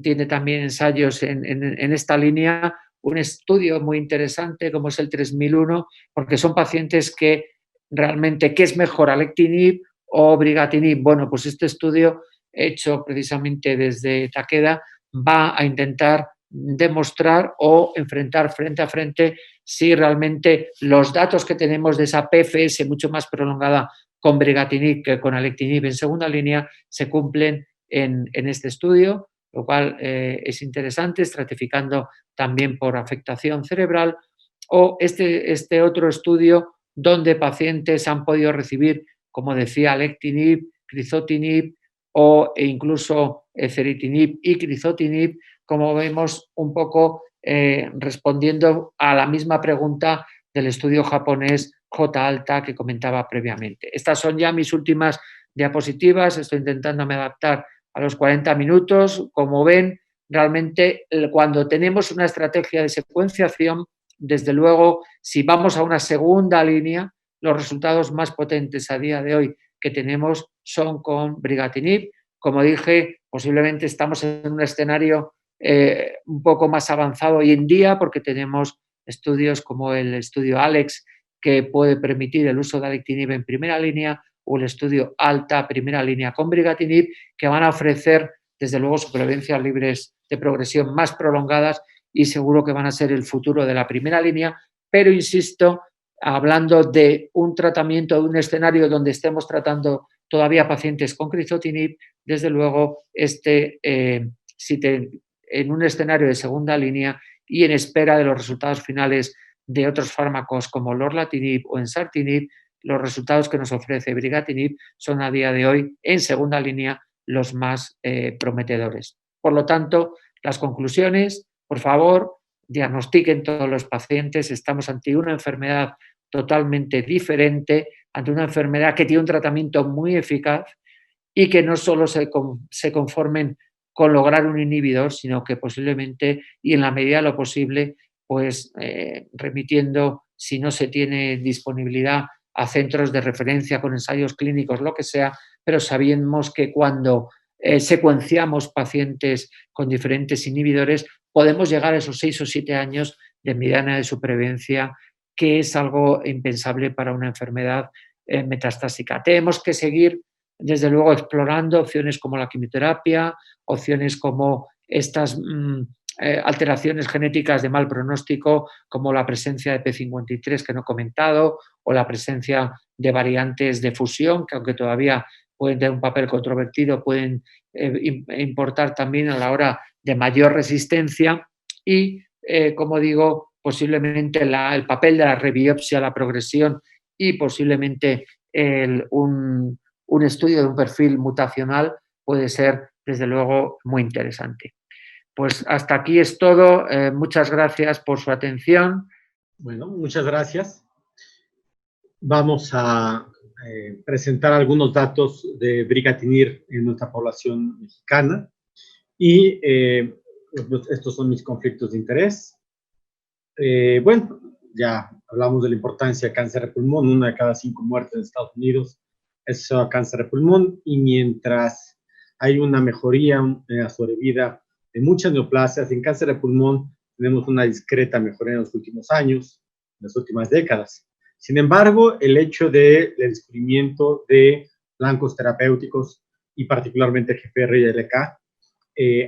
tiene también ensayos en esta línea, un estudio muy interesante como es el 3001, porque son pacientes que realmente, ¿qué es mejor, alectinib o brigatinib? Bueno, pues este estudio hecho precisamente desde Takeda va a intentar demostrar o enfrentar frente a frente si realmente los datos que tenemos de esa PFS mucho más prolongada con brigatinib que con alectinib en segunda línea se cumplen en este estudio, lo cual es interesante, estratificando también por afectación cerebral, o este otro estudio donde pacientes han podido recibir, como decía, alectinib, crizotinib e incluso ceritinib y crizotinib, como vemos un poco respondiendo a la misma pregunta del estudio japonés J-ALTA que comentaba previamente. Estas son ya mis últimas diapositivas, estoy intentándome adaptar a los 40 minutos. Como ven, realmente cuando tenemos una estrategia de secuenciación, desde luego, si vamos a una segunda línea, los resultados más potentes a día de hoy que tenemos son con brigatinib. Como dije, posiblemente estamos en un escenario un poco más avanzado hoy en día, porque tenemos estudios como el estudio ALEX, que puede permitir el uso de alectinib en primera línea, o el estudio ALTA, primera línea con brigatinib, que van a ofrecer, desde luego, supervivencias libres de progresión más prolongadas y seguro que van a ser el futuro de la primera línea. Pero, insisto, hablando de un tratamiento, de un escenario donde estemos tratando todavía pacientes con crizotinib, desde luego, en un escenario de segunda línea y en espera de los resultados finales de otros fármacos como lorlatinib o ensartinib, los resultados que nos ofrece brigatinib son a día de hoy en segunda línea los más prometedores. Por lo tanto, las conclusiones, por favor, diagnostiquen todos los pacientes. Estamos ante una enfermedad totalmente diferente, ante una enfermedad que tiene un tratamiento muy eficaz y que no solo se conformen con lograr un inhibidor, sino que posiblemente, y en la medida de lo posible, pues remitiendo, si no se tiene disponibilidad, a centros de referencia con ensayos clínicos, lo que sea, pero sabemos que cuando secuenciamos pacientes con diferentes inhibidores, podemos llegar a esos 6 o 7 años de mediana de supervivencia, que es algo impensable para una enfermedad metastásica. Tenemos que seguir, desde luego, explorando opciones como la quimioterapia, opciones como estas alteraciones genéticas de mal pronóstico, como la presencia de P53 que no he comentado, o la presencia de variantes de fusión, que aunque todavía pueden tener un papel controvertido, pueden importar también a la hora de mayor resistencia y, como digo, posiblemente el papel de la rebiopsia, la progresión y posiblemente un estudio de un perfil mutacional puede ser, desde luego, muy interesante. Pues hasta aquí es todo. Muchas gracias por su atención. Bueno, muchas gracias. Vamos a presentar algunos datos de brigatinib en nuestra población mexicana y pues estos son mis conflictos de interés. Bueno, ya hablamos de la importancia de cáncer de pulmón. 1 de cada 5 muertes en Estados Unidos es cáncer de pulmón, y mientras hay una mejoría en la sobrevida de muchas neoplasias, en cáncer de pulmón tenemos una discreta mejoría en los últimos años, en las últimas décadas. Sin embargo, el hecho del descubrimiento de blancos terapéuticos y particularmente GFR y ALK,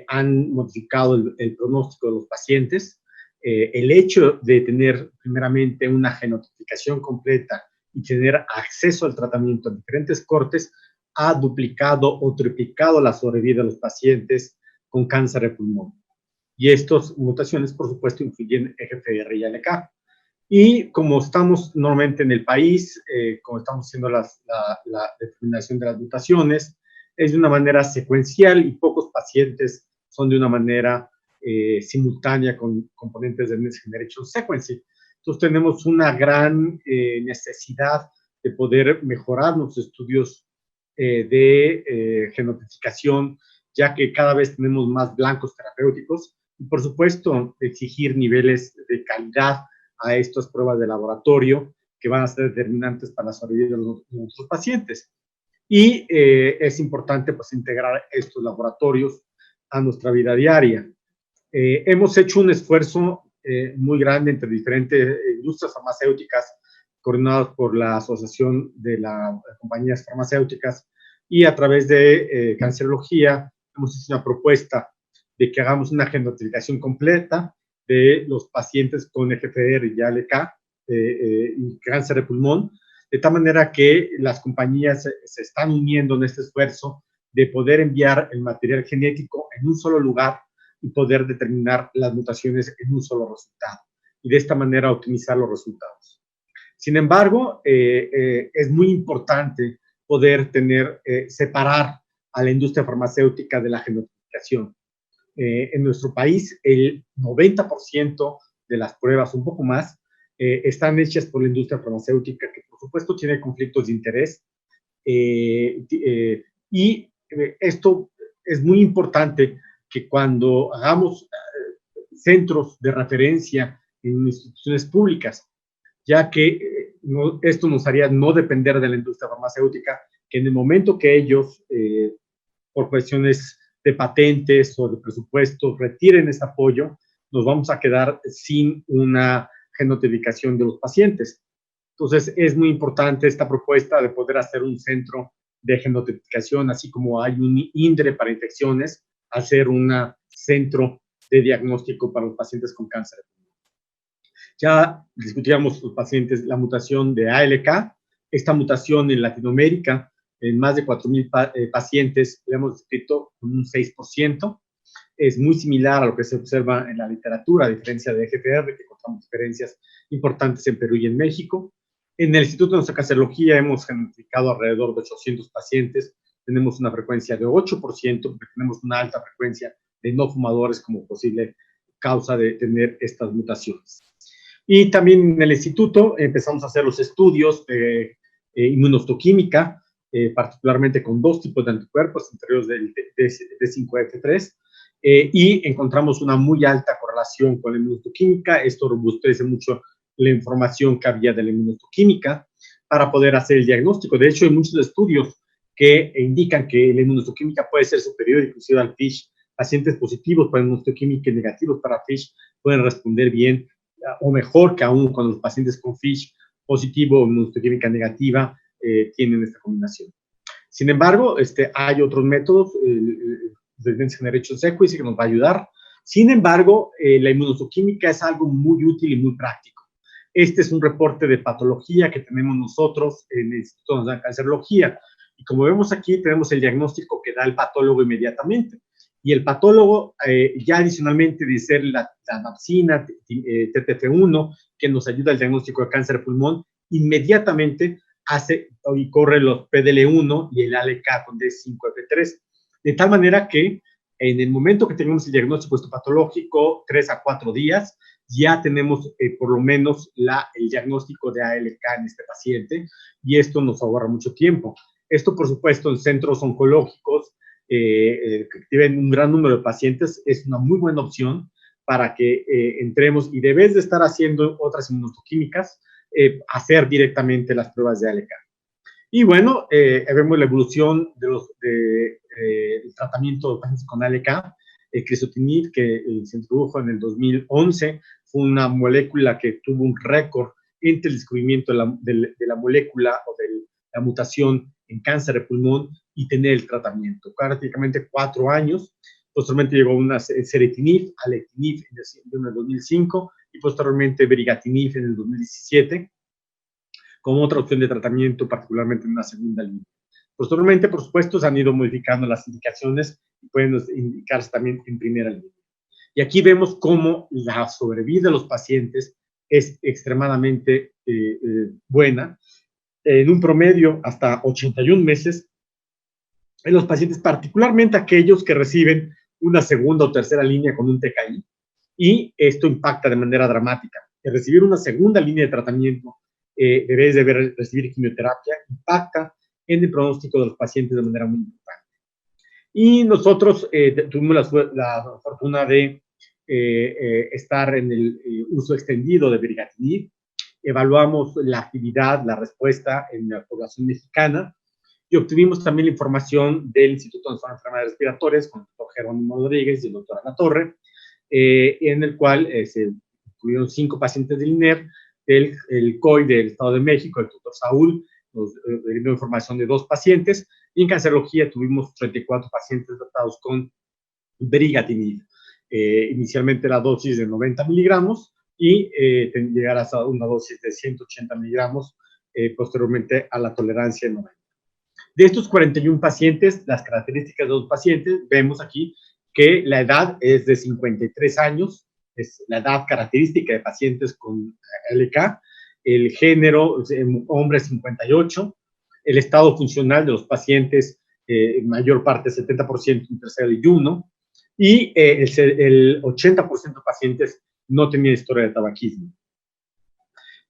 han modificado el pronóstico de los pacientes. El hecho de tener primeramente una genotipificación completa y tener acceso al tratamiento en diferentes cortes ha duplicado o triplicado la sobrevida de los pacientes con cáncer de pulmón. Y estas mutaciones, por supuesto, influyen en GFR y ALK. Y como estamos normalmente en el país, como estamos haciendo la determinación de las mutaciones, es de una manera secuencial y pocos pacientes son de una manera simultánea con componentes del Next Generation Sequencing. Entonces tenemos una gran necesidad de poder mejorar los estudios de genotificación, ya que cada vez tenemos más blancos terapéuticos y, por supuesto, exigir niveles de calidad a estas pruebas de laboratorio que van a ser determinantes para la sobrevida de nuestros pacientes. Y es importante pues integrar estos laboratorios a nuestra vida diaria. Hemos hecho un esfuerzo muy grande entre diferentes industrias farmacéuticas coordinadas por la Asociación de las Compañías Farmacéuticas y a través de Cancerología hemos hecho una propuesta de que hagamos una genotificación completa de los pacientes con EGFR y ALK y cáncer de pulmón, de tal manera que las compañías se están uniendo en este esfuerzo de poder enviar el material genético en un solo lugar y poder determinar las mutaciones en un solo resultado, y de esta manera optimizar los resultados. Sin embargo, es muy importante poder separar a la industria farmacéutica de la genotificación. En nuestro país, el 90% de las pruebas, un poco más, están hechas por la industria farmacéutica, que por supuesto tiene conflictos de interés. Y esto es muy importante que cuando hagamos centros de referencia en instituciones públicas, ya que esto nos haría no depender de la industria farmacéutica, que en el momento que ellos, por cuestiones de patentes o de presupuesto, retiren ese apoyo, nos vamos a quedar sin una genotificación de los pacientes. Entonces, es muy importante esta propuesta de poder hacer un centro de genotificación, así como hay un INDRE para infecciones, hacer un centro de diagnóstico para los pacientes con cáncer. Ya discutíamos los pacientes, la mutación de ALK, esta mutación en Latinoamérica, en más de 4,000 pacientes, le hemos descrito con un 6%. Es muy similar a lo que se observa en la literatura, a diferencia de EGFR, que encontramos diferencias importantes en Perú y en México. En el Instituto de nuestra Cancerología hemos genotificado alrededor de 800 pacientes. Tenemos una frecuencia de 8%, porque tenemos una alta frecuencia de no fumadores como posible causa de tener estas mutaciones. Y también en el instituto empezamos a hacer los estudios de inmunohistoquímica, particularmente con dos tipos de anticuerpos, entre ellos del D5F3, y encontramos una muy alta correlación con la inmunohistoquímica. Esto robustece mucho la información que había de la inmunohistoquímica para poder hacer el diagnóstico. De hecho, hay muchos estudios que indican que la inmunohistoquímica puede ser superior inclusive al FISH. Pacientes positivos para inmunohistoquímica y negativos para FISH pueden responder bien o mejor que aún cuando los pacientes con FISH positivo o inmunohistoquímica negativa tienen esta combinación. Sin embargo, hay otros métodos, el Next Generation Sequencing, que nos va a ayudar. Sin embargo, la inmunohistoquímica es algo muy útil y muy práctico. Este es un reporte de patología que tenemos nosotros en el Instituto de Cancerología. Y como vemos aquí, tenemos el diagnóstico que da el patólogo inmediatamente. Y el patólogo, ya adicionalmente de ser la vacina TTF1, que nos ayuda al diagnóstico de cáncer de pulmón, inmediatamente hace y corre los PDL1 y el ALK con D5F3. De tal manera que en el momento que tenemos el diagnóstico histopatológico, 3 a 4 días, ya tenemos por lo menos el diagnóstico de ALK en este paciente, y esto nos ahorra mucho tiempo. Esto, por supuesto, en centros oncológicos, que tienen un gran número de pacientes, es una muy buena opción para que entremos y debes de estar haciendo otras inmunohistoquímicas, hacer directamente las pruebas de ALK. Y bueno, vemos la evolución del tratamiento de pacientes con ALK. Crizotinib, que se introdujo en el 2011, fue una molécula que tuvo un récord entre el descubrimiento de la molécula o de la mutación en cáncer de pulmón, y tener el tratamiento. Prácticamente 4 años. Posteriormente llegó una Seretinib, Alectinib en el 2005 y posteriormente Brigatinib en el 2017 como otra opción de tratamiento, particularmente en una segunda línea. Posteriormente, por supuesto, se han ido modificando las indicaciones y pueden indicarse también en primera línea. Y aquí vemos cómo la sobrevida de los pacientes es extremadamente buena. En un promedio, hasta 81 meses, en los pacientes, particularmente aquellos que reciben una segunda o tercera línea con un TKI, y esto impacta de manera dramática. El recibir una segunda línea de tratamiento, debes de recibir quimioterapia, impacta en el pronóstico de los pacientes de manera muy importante. Y nosotros tuvimos la fortuna de estar en el uso extendido de Brigatinib. Evaluamos la actividad, la respuesta en la población mexicana y obtuvimos también la información del Instituto Nacional de Enfermedades Respiratorias con el doctor Jerónimo Rodríguez y el doctor Alatorre, en el cual se incluyeron 5 pacientes del INER, el COI del Estado de México, el doctor Saúl, nos brindó información de 2 pacientes, y en cancerología tuvimos 34 pacientes tratados con Brigatinib. Inicialmente la dosis de 90 miligramos y llegar hasta una dosis de 180 miligramos, posteriormente a la tolerancia de 90. De estos 41 pacientes, las características de los pacientes, vemos aquí que la edad es de 53 años, es la edad característica de pacientes con LK, el género, hombre 58, el estado funcional de los pacientes, mayor parte, 70% intercellular y el 80% de pacientes no tenía historia de tabaquismo.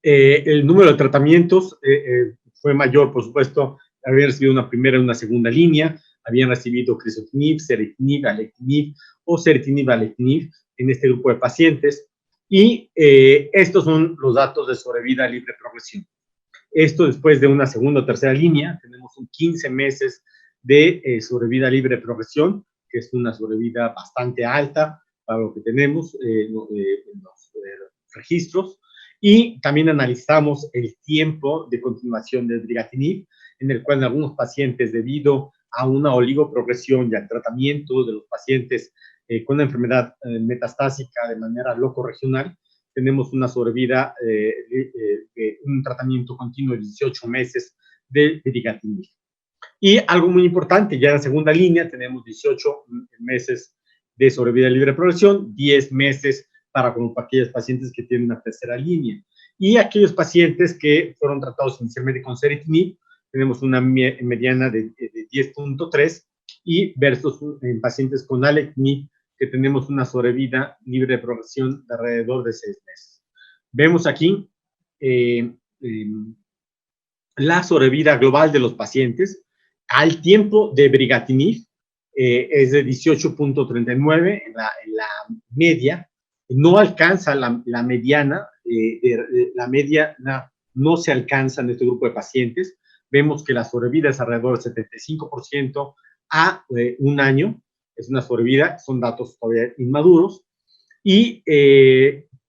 El número de tratamientos fue mayor, por supuesto, habían recibido una primera y una segunda línea, habían recibido Crizotinib, Seretinib, Alectinib o Seretinib, Alectinib en este grupo de pacientes, y estos son los datos de sobrevida libre progresión. Esto después de una segunda o tercera línea, tenemos un 15 meses de sobrevida libre progresión, que es una sobrevida bastante alta para lo que tenemos en los registros, y también analizamos el tiempo de continuación del Brigatinib, en el cual en algunos pacientes, debido a una oligoprogresión y al tratamiento de los pacientes con una enfermedad metastásica de manera locorregional, tenemos una sobrevida un tratamiento continuo de 18 meses de Brigatinib. Y algo muy importante, ya en la segunda línea tenemos 18 meses de sobrevida libre de progresión, 10 meses para aquellos pacientes que tienen una tercera línea. Y aquellos pacientes que fueron tratados inicialmente con Seretinib, tenemos una mediana de 10.3, y versus en pacientes con Alectinib, que tenemos una sobrevida libre de progresión de alrededor de 6 meses. Vemos aquí la sobrevida global de los pacientes al tiempo de Brigatinib, es de 18.39 en la media, no alcanza la mediana, la mediana no se alcanza en este grupo de pacientes. Vemos que la sobrevida es alrededor del 75% a un año, es una sobrevida, son datos todavía inmaduros,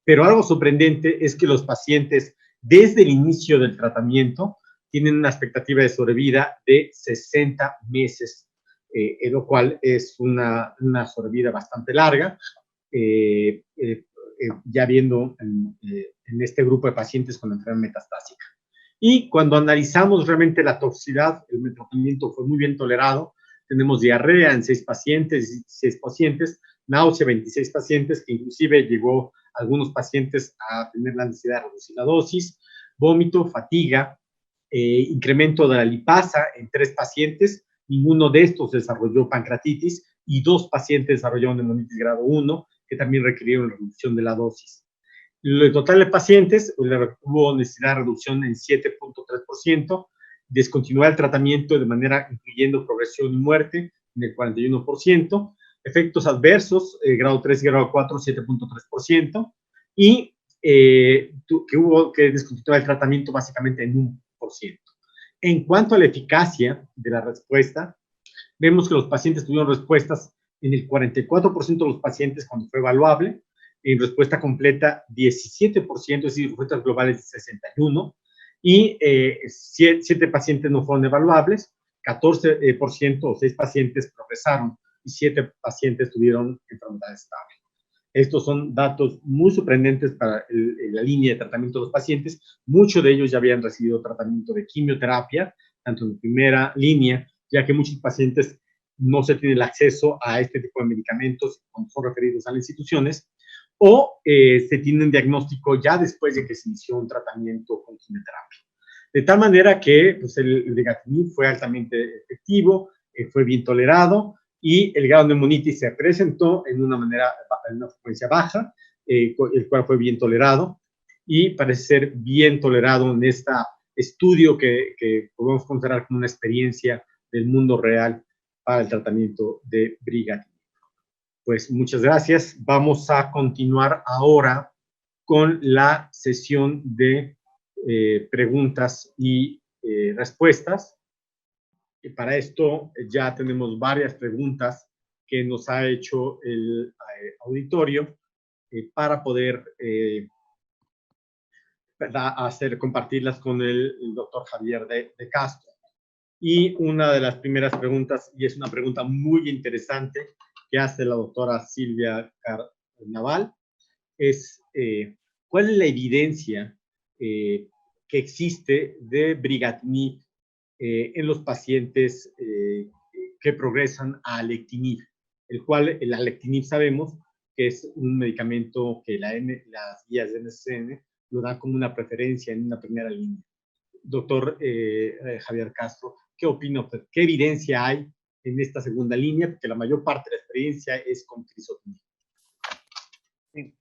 pero algo sorprendente es que los pacientes desde el inicio del tratamiento tienen una expectativa de sobrevida de 60 meses, lo cual es una sobrevida bastante larga, ya viendo en este grupo de pacientes con enfermedad metastásica. Y cuando analizamos realmente la toxicidad, el tratamiento fue muy bien tolerado. Tenemos diarrea en 6 pacientes, 16 pacientes, náusea 26 pacientes, que inclusive llegó a algunos pacientes a tener la necesidad de reducir la dosis, vómito, fatiga, incremento de la lipasa en 3 pacientes, ninguno de estos desarrolló pancreatitis y 2 pacientes desarrollaron neumonitis grado 1, que también requirieron reducción de la dosis. El total de pacientes hubo necesidad de reducción en 7.3%, descontinuar el tratamiento de manera incluyendo progresión y muerte en el 41%, efectos adversos, grado 3 y grado 4, 7.3%, y que hubo que descontinuar el tratamiento básicamente en 1%. En cuanto a la eficacia de la respuesta, vemos que los pacientes tuvieron respuestas en el 44% de los pacientes cuando fue evaluable, en respuesta completa 17%, es decir, respuestas globales de 61%, y 7 pacientes no fueron evaluables, 14% o 6 pacientes progresaron y 7 pacientes tuvieron enfermedad estable. Estos son datos muy sorprendentes para la línea de tratamiento de los pacientes. Muchos de ellos ya habían recibido tratamiento de quimioterapia, tanto en primera línea, ya que muchos pacientes no se tiene el acceso a este tipo de medicamentos cuando son referidos a las instituciones, o se tienen diagnóstico ya después de que se inició un tratamiento con quimioterapia. De tal manera que pues, el brigatinib fue altamente efectivo, fue bien tolerado, y el grado de neumonitis se presentó en una frecuencia baja, el cual fue bien tolerado, y parece ser bien tolerado en este estudio que podemos considerar como una experiencia del mundo real para el tratamiento de brigatinib. Pues muchas gracias. Vamos a continuar ahora con la sesión de preguntas y respuestas. Y para esto ya tenemos varias preguntas que nos ha hecho el auditorio para poder compartirlas con el doctor Javier de Castro. Y una de las primeras preguntas, y es una pregunta muy interesante que hace la doctora Silvia Carnaval, es ¿cuál es la evidencia que existe de brigatinib en los pacientes que progresan a alectinib, el cual el alectinib sabemos que es un medicamento que las guías de NCCN lo dan como una preferencia en una primera línea. Doctor Javier Castro, ¿qué opina usted? ¿Qué evidencia hay en esta segunda línea? Porque la mayor parte de la experiencia es con crizotinib. Sí.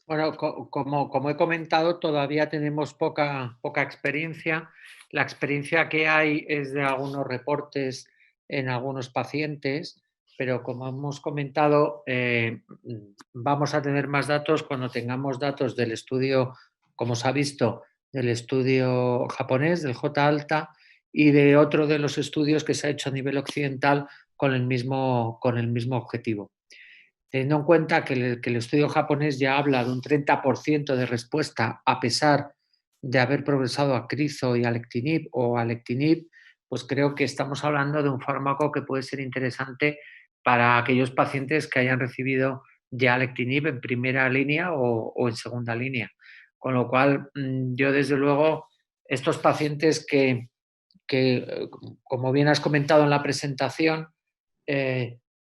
Bueno, como he comentado, todavía tenemos poca experiencia. La experiencia que hay es de algunos reportes en algunos pacientes, pero como hemos comentado, vamos a tener más datos cuando tengamos datos del estudio, como se ha visto, del estudio japonés, del J-alta, y de otro de los estudios que se ha hecho a nivel occidental con el mismo objetivo. Teniendo en cuenta que el estudio japonés ya habla de un 30% de respuesta a pesar de haber progresado a crizo y alectinib o alectinib, pues creo que estamos hablando de un fármaco que puede ser interesante para aquellos pacientes que hayan recibido ya alectinib en primera línea o en segunda línea. Con lo cual, yo desde luego, estos pacientes que como bien has comentado en la presentación,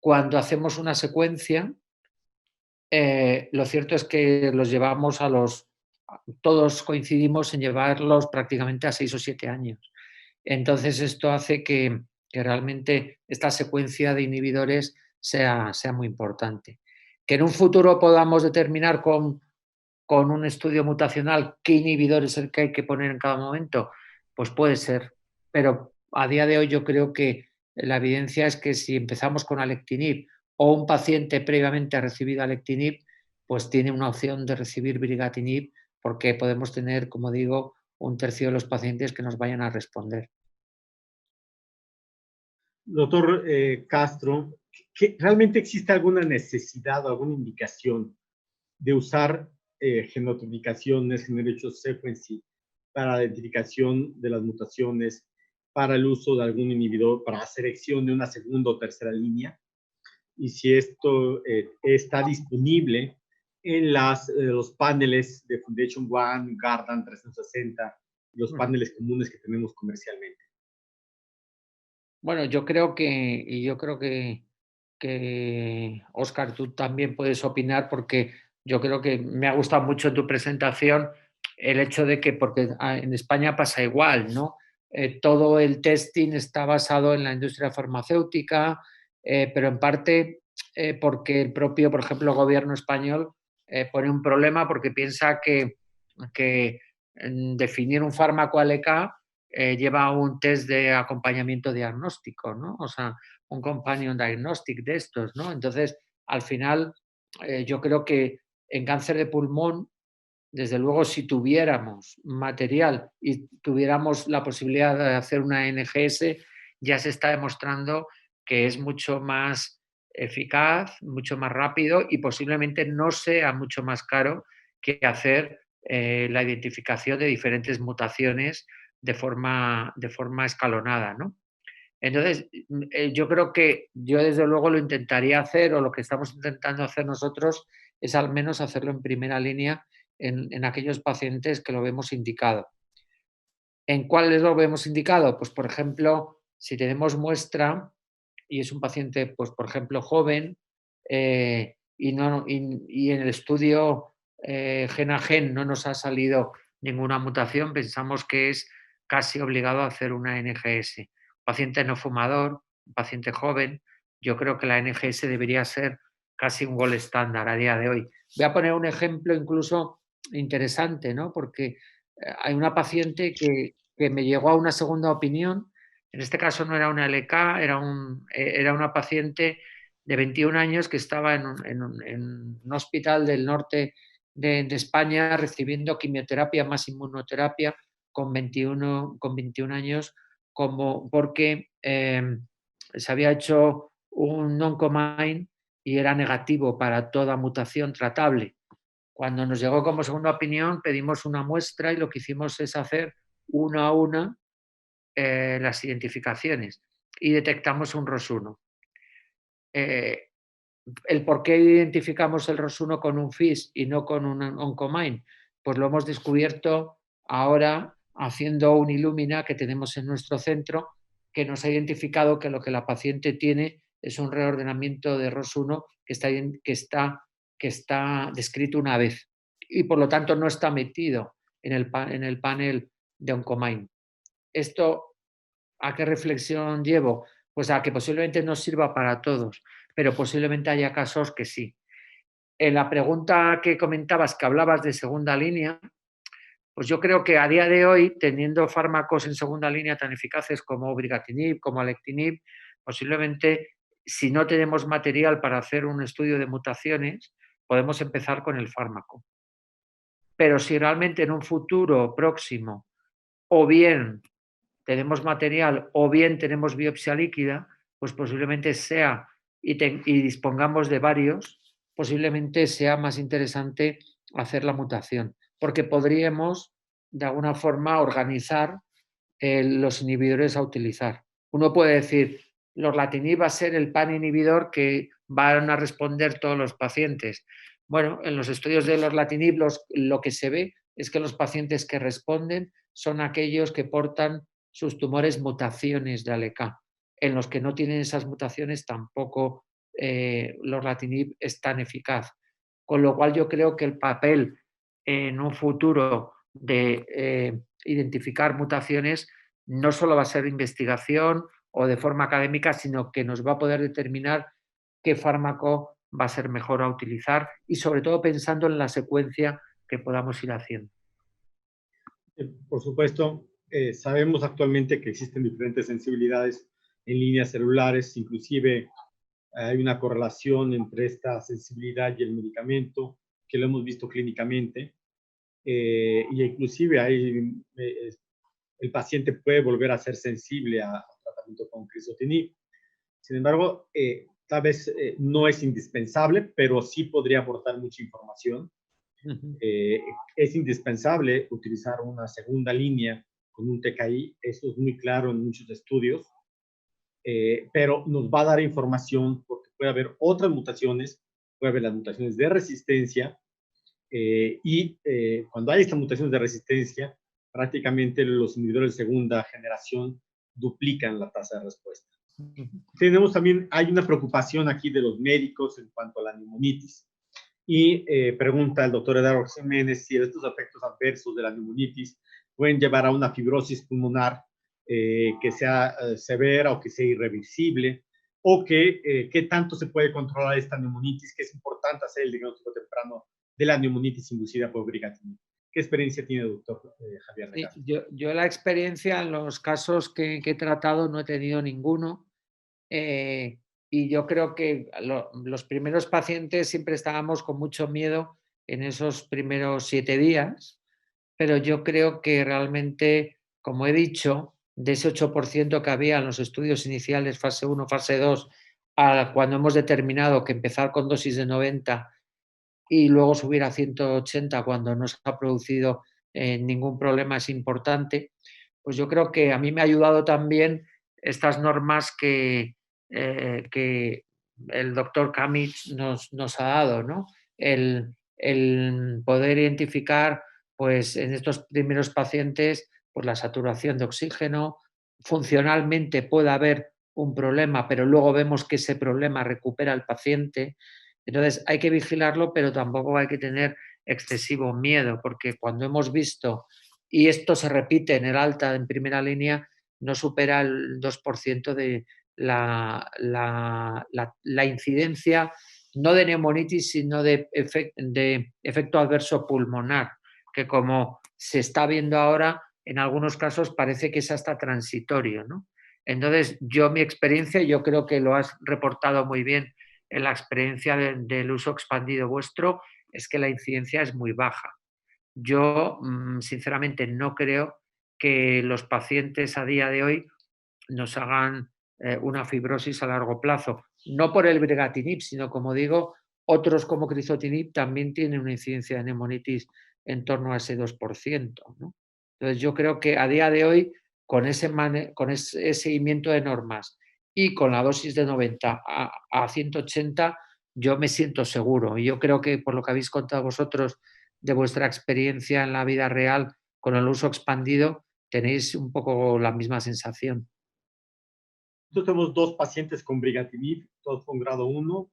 cuando hacemos una secuencia, lo cierto es que los llevamos todos coincidimos en llevarlos prácticamente a 6 o 7 años. Entonces esto hace que realmente esta secuencia de inhibidores sea muy importante. Que en un futuro podamos determinar con un estudio mutacional qué inhibidor es el que hay que poner en cada momento, pues puede ser. Pero a día de hoy yo creo que la evidencia es que si empezamos con alectinib o un paciente previamente ha recibido alectinib, pues tiene una opción de recibir brigatinib porque podemos tener, como digo, un tercio de los pacientes que nos vayan a responder. Doctor Castro, ¿realmente existe alguna necesidad o alguna indicación de usar genotipificaciones, generation sequencing, para la identificación de las mutaciones, para el uso de algún inhibidor, para la selección de una segunda o tercera línea? Y si esto está disponible en los paneles de Foundation One, Guardant 360, los paneles comunes que tenemos comercialmente. Bueno, yo creo que Óscar, tú también puedes opinar porque yo creo que me ha gustado mucho tu presentación el hecho de que, porque en España pasa igual, ¿no? Todo el testing está basado en la industria farmacéutica, pero en parte porque el propio, por ejemplo, gobierno español pone un problema porque piensa que definir un fármaco ALK lleva un test de acompañamiento diagnóstico, ¿no? O sea, un companion diagnostic de estos, ¿no? Entonces, al final, yo creo que en cáncer de pulmón, desde luego, si tuviéramos material y tuviéramos la posibilidad de hacer una NGS, ya se está demostrando que es mucho más eficaz, mucho más rápido y posiblemente no sea mucho más caro que hacer la identificación de diferentes mutaciones de forma escalonada, ¿no? Entonces, yo creo que yo desde luego lo intentaría hacer, o lo que estamos intentando hacer nosotros es al menos hacerlo en primera línea en aquellos pacientes que lo vemos indicado. ¿En cuáles lo vemos indicado? Pues, por ejemplo, si tenemos muestra y es un paciente, pues, por ejemplo, joven, y en el estudio gen a gen no nos ha salido ninguna mutación, pensamos que es casi obligado a hacer una NGS. Paciente no fumador, un paciente joven, yo creo que la NGS debería ser casi un gold estándar a día de hoy. Voy a poner un ejemplo incluso interesante, ¿no? Porque hay una paciente que me llegó a una segunda opinión. En este caso no era una LK, era una paciente de 21 años que estaba en un hospital del norte de España recibiendo quimioterapia más inmunoterapia con 21 años, porque se había hecho un non-combine y era negativo para toda mutación tratable. Cuando nos llegó como segunda opinión, pedimos una muestra y lo que hicimos es hacer una a una las identificaciones y detectamos un ROS1. ¿El por qué identificamos el ROS1 con un FIS y no con un OncoMine? Pues lo hemos descubierto ahora haciendo un Illumina que tenemos en nuestro centro, que nos ha identificado que lo que la paciente tiene es un reordenamiento de ROS1 que está descrito una vez y por lo tanto no está metido en el panel de OncoMine. ¿Esto a qué reflexión llevo? Pues a que posiblemente no sirva para todos, pero posiblemente haya casos que sí. En la pregunta que comentabas, que hablabas de segunda línea, pues yo creo que a día de hoy, teniendo fármacos en segunda línea tan eficaces como brigatinib, como alectinib, posiblemente si no tenemos material para hacer un estudio de mutaciones, podemos empezar con el fármaco. Pero si realmente en un futuro próximo, o bien tenemos material o bien tenemos biopsia líquida, pues posiblemente sea, y dispongamos de varios, posiblemente sea más interesante hacer la mutación, porque podríamos de alguna forma organizar los inhibidores a utilizar. Uno puede decir, lorlatinib va a ser el pan inhibidor que van a responder todos los pacientes. Bueno, en los estudios de lorlatinib lo que se ve es que los pacientes que responden son aquellos que portan sus tumores mutaciones de ALK. En los que no tienen esas mutaciones tampoco lorlatinib es tan eficaz. Con lo cual yo creo que el papel en un futuro de identificar mutaciones no solo va a ser de investigación o de forma académica, sino que nos va a poder determinar qué fármaco va a ser mejor a utilizar y sobre todo pensando en la secuencia que podamos ir haciendo. Por supuesto, sabemos actualmente que existen diferentes sensibilidades en líneas celulares, inclusive hay una correlación entre esta sensibilidad y el medicamento, que lo hemos visto clínicamente, y inclusive el paciente puede volver a ser sensible a tratamiento con crizotinib. Sin embargo, tal vez no es indispensable, pero sí podría aportar mucha información. Es indispensable utilizar una segunda línea con un TKI, eso es muy claro en muchos estudios, pero nos va a dar información porque puede haber otras mutaciones, puede haber las mutaciones de resistencia, y cuando hay estas mutaciones de resistencia, prácticamente los inhibidores de segunda generación duplican la tasa de respuesta. Tenemos también, hay una preocupación aquí de los médicos en cuanto a la neumonitis. Y pregunta el doctor Eduardo Jiménez si estos efectos adversos de la neumonitis pueden llevar a una fibrosis pulmonar que sea severa o que sea irreversible, o qué tanto se puede controlar esta neumonitis, que es importante hacer el diagnóstico temprano de la neumonitis inducida por brigatinib. ¿Qué experiencia tiene el doctor Javier Legar? Sí, yo la experiencia en los casos que he tratado no he tenido ninguno. Y yo creo que los primeros pacientes siempre estábamos con mucho miedo en esos primeros 7 días, pero yo creo que realmente, como he dicho, de ese 8% que había en los estudios iniciales, fase 1, fase 2, cuando hemos determinado que empezar con dosis de 90 y luego subir a 180 cuando no se ha producido ningún problema es importante, pues yo creo que a mí me ha ayudado también estas normas que el doctor Kamich nos ha dado, ¿no? El poder identificar, pues, en estos primeros pacientes, pues, la saturación de oxígeno. Funcionalmente puede haber un problema, pero luego vemos que ese problema recupera al paciente. Entonces hay que vigilarlo, pero tampoco hay que tener excesivo miedo, porque cuando hemos visto, y esto se repite en el alta en primera línea, no supera el 2% de la incidencia, no de neumonitis, sino de efecto adverso pulmonar, que como se está viendo ahora, en algunos casos parece que es hasta transitorio, ¿no? Entonces, mi experiencia, yo creo que lo has reportado muy bien en la experiencia del uso expandido vuestro, es que la incidencia es muy baja. Yo, sinceramente, no creo que los pacientes a día de hoy nos hagan una fibrosis a largo plazo. No por el brigatinib, sino, como digo, otros como crizotinib también tienen una incidencia de neumonitis en torno a ese 2%, ¿no? Entonces, yo creo que a día de hoy, con ese seguimiento de normas y con la dosis de 90 a 180, yo me siento seguro. Y yo creo que, por lo que habéis contado vosotros de vuestra experiencia en la vida real con el uso expandido, tenéis un poco la misma sensación. Nosotros tenemos 2 pacientes con brigatinib, todos con grado 1,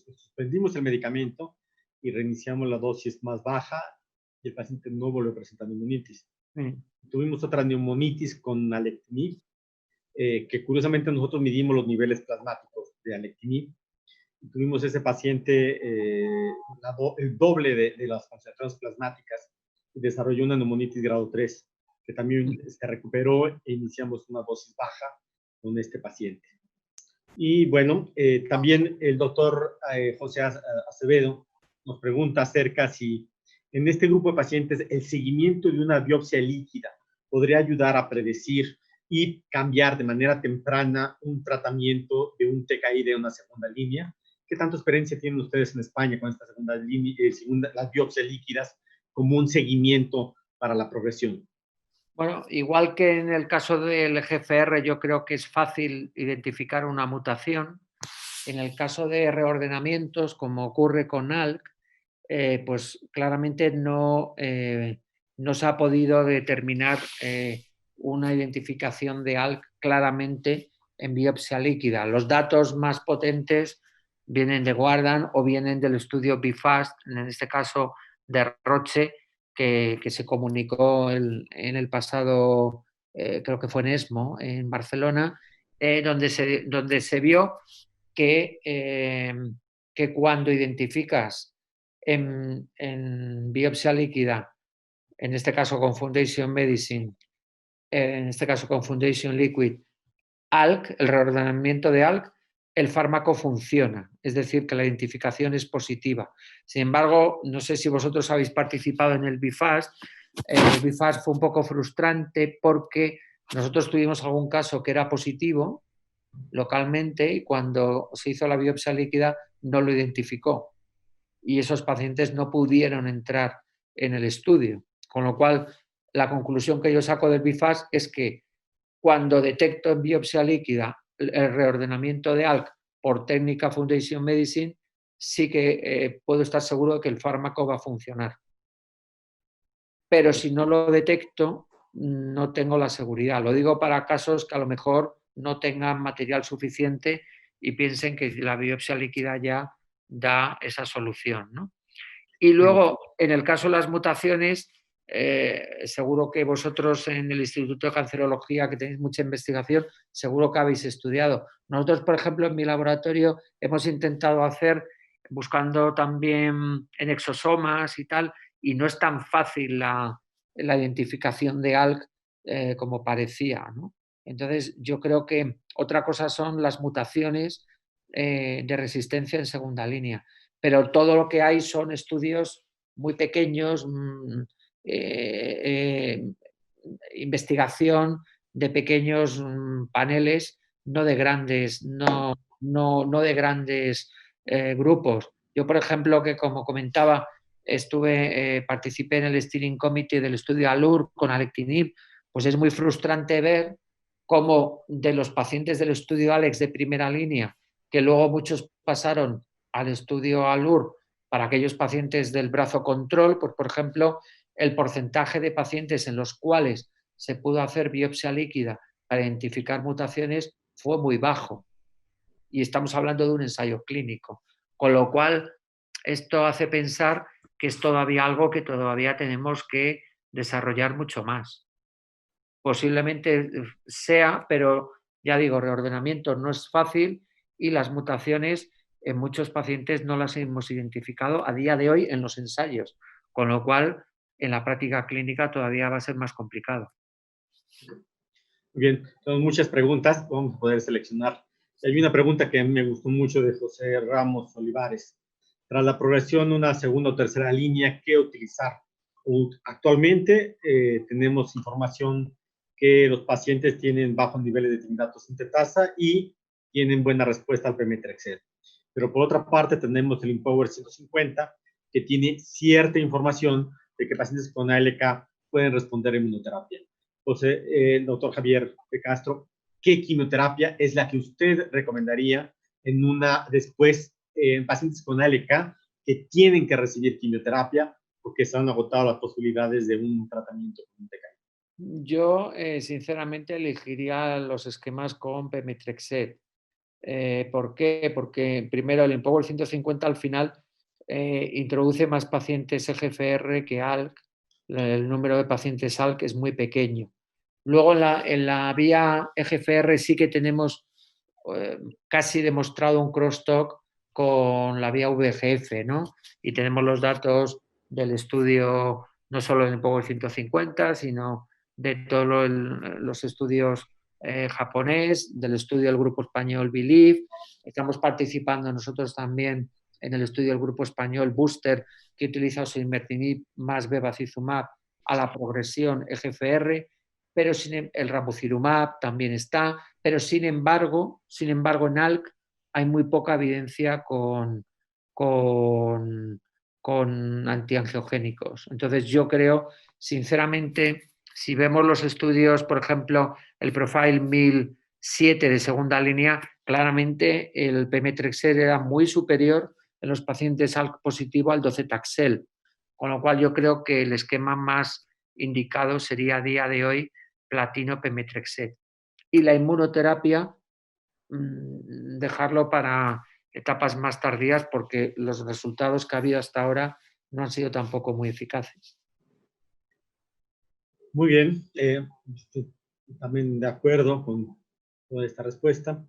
suspendimos el medicamento y reiniciamos la dosis más baja y el paciente no volvió a presentar neumonitis. Tuvimos otra neumonitis con alectinib, que curiosamente nosotros midimos los niveles plasmáticos de alectinib. Tuvimos ese paciente el doble de las concentraciones plasmáticas y desarrolló una neumonitis grado 3, que también se recuperó e iniciamos una dosis baja con este paciente. Y bueno, también el doctor José Acevedo nos pregunta acerca si en este grupo de pacientes el seguimiento de una biopsia líquida podría ayudar a predecir y cambiar de manera temprana un tratamiento de un TKI de una segunda línea. ¿Qué tanta experiencia tienen ustedes en España con esta segunda línea, las biopsias líquidas como un seguimiento para la progresión? Bueno, igual que en el caso del GFR, yo creo que es fácil identificar una mutación. En el caso de reordenamientos, como ocurre con ALK, pues claramente no se ha podido determinar una identificación de ALK claramente en biopsia líquida. Los datos más potentes vienen de Guardan o vienen del estudio BFAST, en este caso de Roche, que se comunicó en el pasado, creo que fue en ESMO, en Barcelona, donde se vio que cuando identificas en biopsia líquida, en este caso con Foundation Medicine, en este caso con Foundation Liquid, ALK, el reordenamiento de ALK, el fármaco funciona, es decir, que la identificación es positiva. Sin embargo, no sé si vosotros habéis participado en el BFAST. El BFAST fue un poco frustrante porque nosotros tuvimos algún caso que era positivo localmente y cuando se hizo la biopsia líquida no lo identificó y esos pacientes no pudieron entrar en el estudio. Con lo cual, la conclusión que yo saco del BFAST es que cuando detecto en biopsia líquida el reordenamiento de ALK por técnica Foundation Medicine, sí que puedo estar seguro de que el fármaco va a funcionar. Pero si no lo detecto, no tengo la seguridad. Lo digo para casos que a lo mejor no tengan material suficiente y piensen que la biopsia líquida ya da esa solución, ¿no? Y luego, en el caso de las mutaciones, seguro que vosotros en el Instituto de Cancerología, que tenéis mucha investigación, seguro que habéis estudiado. Nosotros, por ejemplo, en mi laboratorio hemos intentado hacer, buscando también en exosomas y tal, y no es tan fácil la identificación de ALK como parecía, ¿no? Entonces, yo creo que otra cosa son las mutaciones de resistencia en segunda línea, pero todo lo que hay son estudios muy pequeños, investigación de pequeños paneles, no de grandes, no de grandes grupos. Yo, por ejemplo, que como comentaba, participé en el Steering Committee del estudio ALUR con alectinib, pues es muy frustrante ver como de los pacientes del estudio ALEX de primera línea, que luego muchos pasaron al estudio ALUR para aquellos pacientes del brazo control, pues por ejemplo, el porcentaje de pacientes en los cuales se pudo hacer biopsia líquida para identificar mutaciones fue muy bajo. Y estamos hablando de un ensayo clínico. Con lo cual, esto hace pensar que es todavía algo que todavía tenemos que desarrollar mucho más. Posiblemente sea, pero ya digo, reordenamiento no es fácil y las mutaciones en muchos pacientes no las hemos identificado a día de hoy en los ensayos, con lo cual en la práctica clínica todavía va a ser más complicado. Bien, son muchas preguntas, vamos a poder seleccionar. Hay una pregunta que me gustó mucho de José Ramos Olivares. Tras la progresión, una segunda o tercera línea, ¿qué utilizar? Actualmente tenemos información que los pacientes tienen bajos niveles de timidato sintetasa y tienen buena respuesta al pemetrexed. Pero por otra parte tenemos el Empower 150, que tiene cierta información de que pacientes con ALK pueden responder a inmunoterapia. Entonces, doctor Javier de Castro, ¿qué quimioterapia es la que usted recomendaría después en pacientes con ALK que tienen que recibir quimioterapia porque se han agotado las posibilidades de un tratamiento con un TKI? Yo, sinceramente, elegiría los esquemas con pemetrexed. ¿Por qué? Porque primero el Empower 150 al final introduce más pacientes EGFR que ALK. El número de pacientes ALK es muy pequeño. Luego en la vía EGFR sí que tenemos casi demostrado un crosstalk con la vía VEGF, ¿no? Y tenemos los datos del estudio, no solo del Empower 150, sino de todos los estudios japonés, del estudio del grupo español Believe. Estamos participando nosotros también en el estudio del grupo español Booster, que utiliza osimertinib más bevacizumab a la progresión EGFR, pero el ramucirumab también está, pero sin embargo en ALK hay muy poca evidencia con antiangiogénicos. Entonces yo creo, sinceramente, si vemos los estudios, por ejemplo, el Profile 1007 de segunda línea, claramente el pemetrexed era muy superior en los pacientes ALK positivo al docetaxel, con lo cual yo creo que el esquema más indicado sería a día de hoy platino pemetrexed. Y la inmunoterapia, dejarlo para etapas más tardías porque los resultados que ha habido hasta ahora no han sido tampoco muy eficaces. Muy bien, estoy también de acuerdo con toda esta respuesta.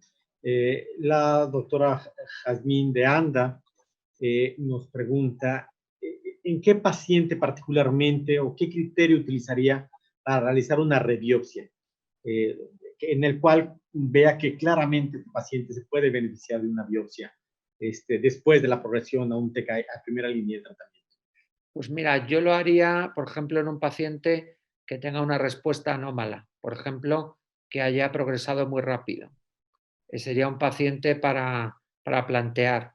La doctora Jazmín de Anda nos pregunta, ¿en qué paciente particularmente o qué criterio utilizaría para realizar una rebiopsia? En el cual vea que claramente el paciente se puede beneficiar de una biopsia después de la progresión a un TKI a primera línea de tratamiento. Pues mira, yo lo haría, por ejemplo, en un paciente que tenga una respuesta anómala, por ejemplo, que haya progresado muy rápido. Sería un paciente para plantear.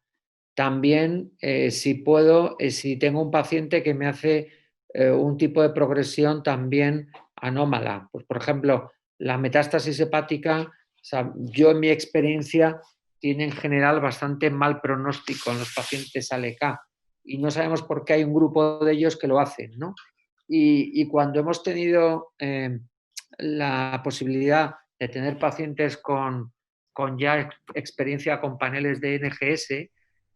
También, si puedo, si tengo un paciente que me hace un tipo de progresión también anómala, pues por ejemplo, la metástasis hepática, o sea, yo en mi experiencia tiene en general bastante mal pronóstico en los pacientes ALK y no sabemos por qué hay un grupo de ellos que lo hacen, ¿no? Y cuando hemos tenido la posibilidad de tener pacientes con ya experiencia con paneles de NGS,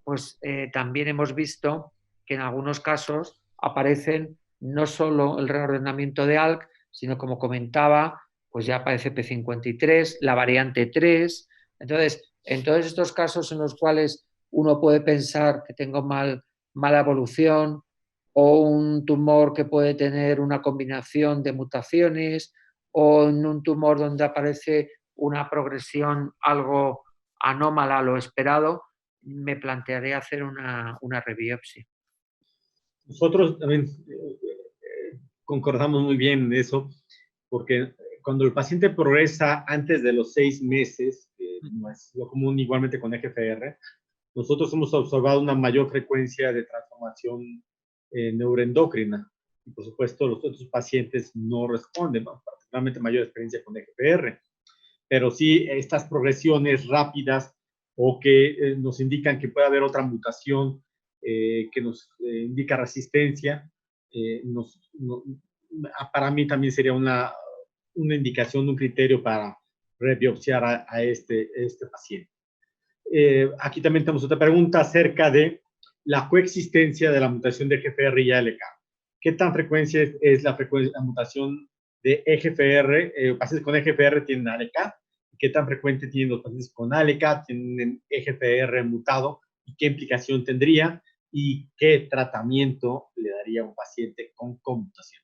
pues también hemos visto que en algunos casos aparecen no solo el reordenamiento de ALK, sino como comentaba, pues ya aparece P53, la variante 3. Entonces, en todos estos casos en los cuales uno puede pensar que tengo mala evolución o un tumor que puede tener una combinación de mutaciones o en un tumor donde aparece una progresión algo anómala a lo esperado, me plantearé hacer una rebiopsia. Nosotros también concordamos muy bien en eso, porque cuando el paciente progresa antes de los 6 meses, no es lo común igualmente con EGFR, nosotros hemos observado una mayor frecuencia de transformación neuroendocrina. Y por supuesto, los otros pacientes no responden, particularmente mayor experiencia con EGFR. pero sí estas progresiones rápidas o que nos indican que puede haber otra mutación que nos indica resistencia, para mí también sería una indicación, un criterio para rebiopsiar a este paciente. Aquí también tenemos otra pregunta acerca de la coexistencia de la mutación de EGFR y ALK. ¿Qué tan frecuencia es la mutación de EGFR? Pacientes con EGFR tienen ALK. ¿Qué tan frecuente tienen los pacientes con ALK? ¿Tienen EGFR mutado? ¿Y qué implicación tendría? ¿Y qué tratamiento le daría a un paciente con conmutación?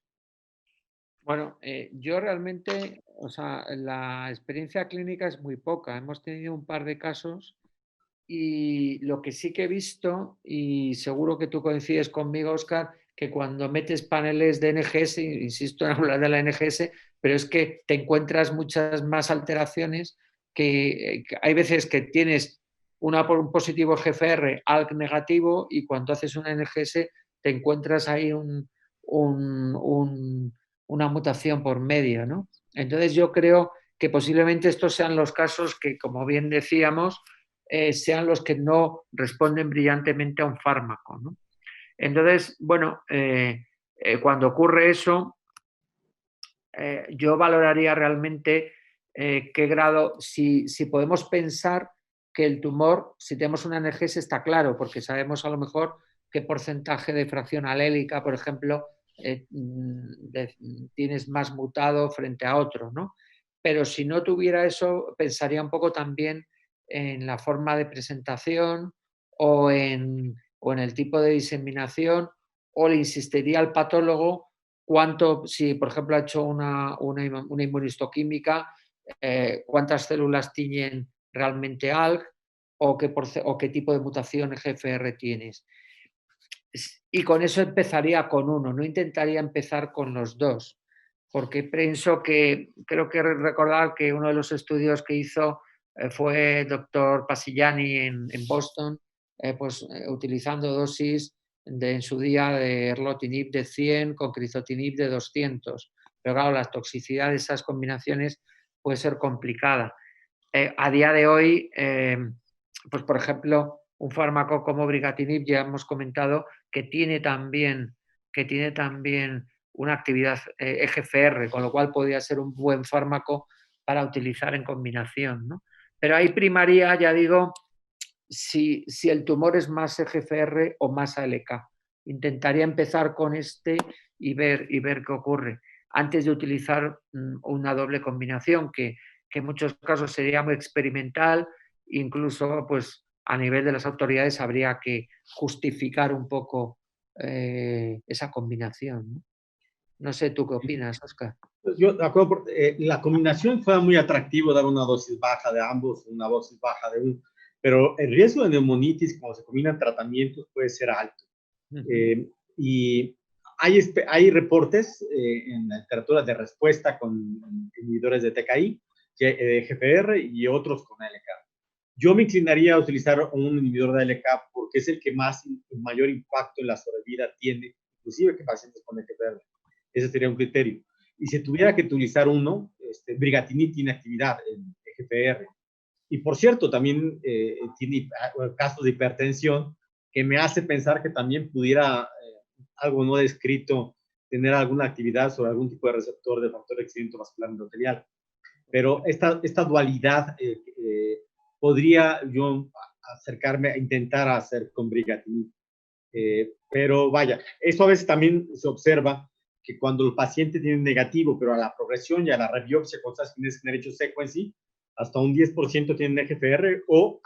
Bueno, yo realmente, o sea, la experiencia clínica es muy poca. Hemos tenido un par de casos y lo que sí que he visto, y seguro que tú coincides conmigo, Óscar, que cuando metes paneles de NGS, insisto en hablar de la NGS, pero es que te encuentras muchas más alteraciones que hay veces que tienes un positivo GFR, ALK negativo, y cuando haces una NGS te encuentras ahí una mutación por medio, ¿no? Entonces yo creo que posiblemente estos sean los casos que, como bien decíamos, sean los que no responden brillantemente a un fármaco, ¿no? Entonces, bueno, cuando ocurre eso, yo valoraría realmente qué grado, si podemos pensar que el tumor, si tenemos una NGS, está claro, porque sabemos a lo mejor qué porcentaje de fracción alélica, por ejemplo, tienes más mutado frente a otro, ¿no? Pero si no tuviera eso, pensaría un poco también en la forma de presentación o en el tipo de diseminación, o le insistiría al patólogo cuánto, si por ejemplo ha hecho una inmunistoquímica, cuántas células tiñen realmente ALK o qué tipo de mutación GFR tienes. Y con eso empezaría con uno, no intentaría empezar con los dos, porque pienso que, creo que recordar que uno de los estudios que hizo fue el doctor Pasillani en Boston, utilizando dosis en su día de erlotinib de 100 con crizotinib de 200. Pero claro, la toxicidad de esas combinaciones puede ser complicada. A día de hoy, pues por ejemplo, un fármaco como brigatinib, ya hemos comentado, que tiene también una actividad EGFR, con lo cual podría ser un buen fármaco para utilizar en combinación, ¿no? Pero ahí primaría, ya digo, si el tumor es más EGFR o más ALK. Intentaría empezar con este y ver qué ocurre, antes de utilizar una doble combinación, que en muchos casos sería muy experimental, incluso pues a nivel de las autoridades habría que justificar un poco esa combinación, ¿no? No sé, ¿tú qué opinas, Óscar? Yo, de acuerdo, la combinación fue muy atractivo, dar una dosis baja de ambos, una dosis baja de uno, pero el riesgo de neumonitis cuando se combinan tratamientos puede ser alto. Y hay reportes en la literatura de respuesta con inhibidores de TKI, GFR y otros con ALK. Yo me inclinaría a utilizar un inhibidor de ALK porque es el que mayor impacto en la sobrevida tiene, inclusive que pacientes con EGFR. Ese sería un criterio. Y si tuviera que utilizar uno, brigatinib tiene actividad en EGFR. Y por cierto, también tiene casos de hipertensión que me hace pensar que también pudiera algo no descrito tener alguna actividad sobre algún tipo de receptor de factor de crecimiento vascular endotelial. Pero esta dualidad podría yo acercarme a intentar hacer con brigatinib. Pero vaya, eso a veces también se observa que cuando el paciente tiene negativo, pero a la progresión y a la rebiopsia con SAS hecho sequencing, hasta un 10% tienen EGFR o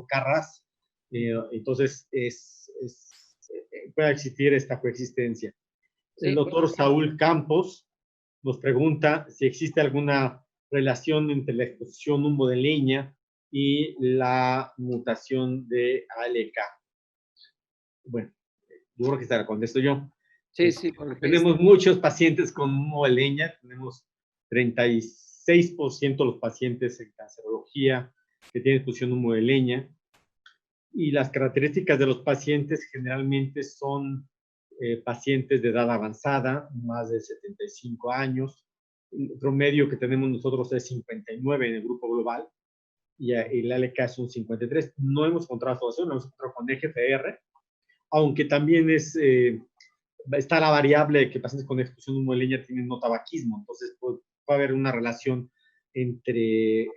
KRAS. Entonces, puede existir esta coexistencia. Sí, El doctor Saúl Campos nos pregunta si existe alguna relación entre la exposición humo de leña y la mutación de ALK. Bueno, yo creo que se la contesto yo. sí, Tenemos muchos pacientes con humo de leña, tenemos 36% de los pacientes en cancerología que tienen exposición de humo de leña, y las características de los pacientes generalmente son pacientes de edad avanzada, más de 75 años, El promedio que tenemos nosotros es 59 en el grupo global y el ALK es un 53. No hemos encontrado asociación, no hemos encontrado con EGFR, aunque también está la variable de que pacientes con exposición humo-leña tienen no tabaquismo, entonces puede haber una relación entre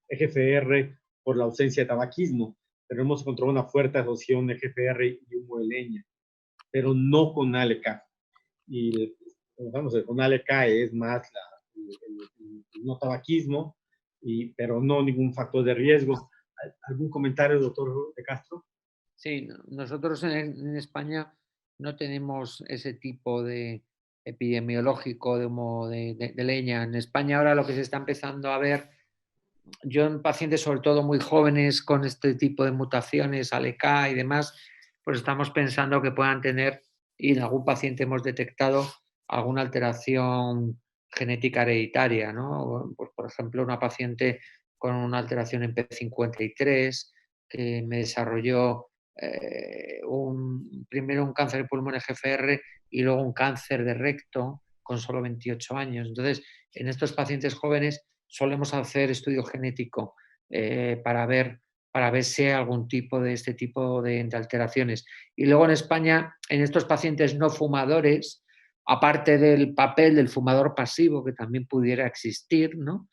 EGFR por la ausencia de tabaquismo, pero hemos encontrado una fuerte asociación EGFR y humo de leña, pero no con ALK. Y vamos, con ALK es más el no tabaquismo, pero no ningún factor de riesgo. ¿Algún comentario, doctor de Castro? Sí, nosotros en España no tenemos ese tipo de epidemiológico de humo de leña. En España ahora lo que se está empezando a ver, yo en pacientes sobre todo muy jóvenes con este tipo de mutaciones, ALK y demás, pues estamos pensando que puedan tener, y en algún paciente hemos detectado alguna alteración genética hereditaria, ¿no? Pues, por ejemplo, una paciente con una alteración en P53 que me desarrolló primero un cáncer de pulmón EGFR y luego un cáncer de recto con solo 28 años. Entonces, en estos pacientes jóvenes solemos hacer estudio genético para ver si hay algún tipo de este tipo de alteraciones. Y luego en España, en estos pacientes no fumadores, aparte del papel del fumador pasivo, que también pudiera existir, ¿no?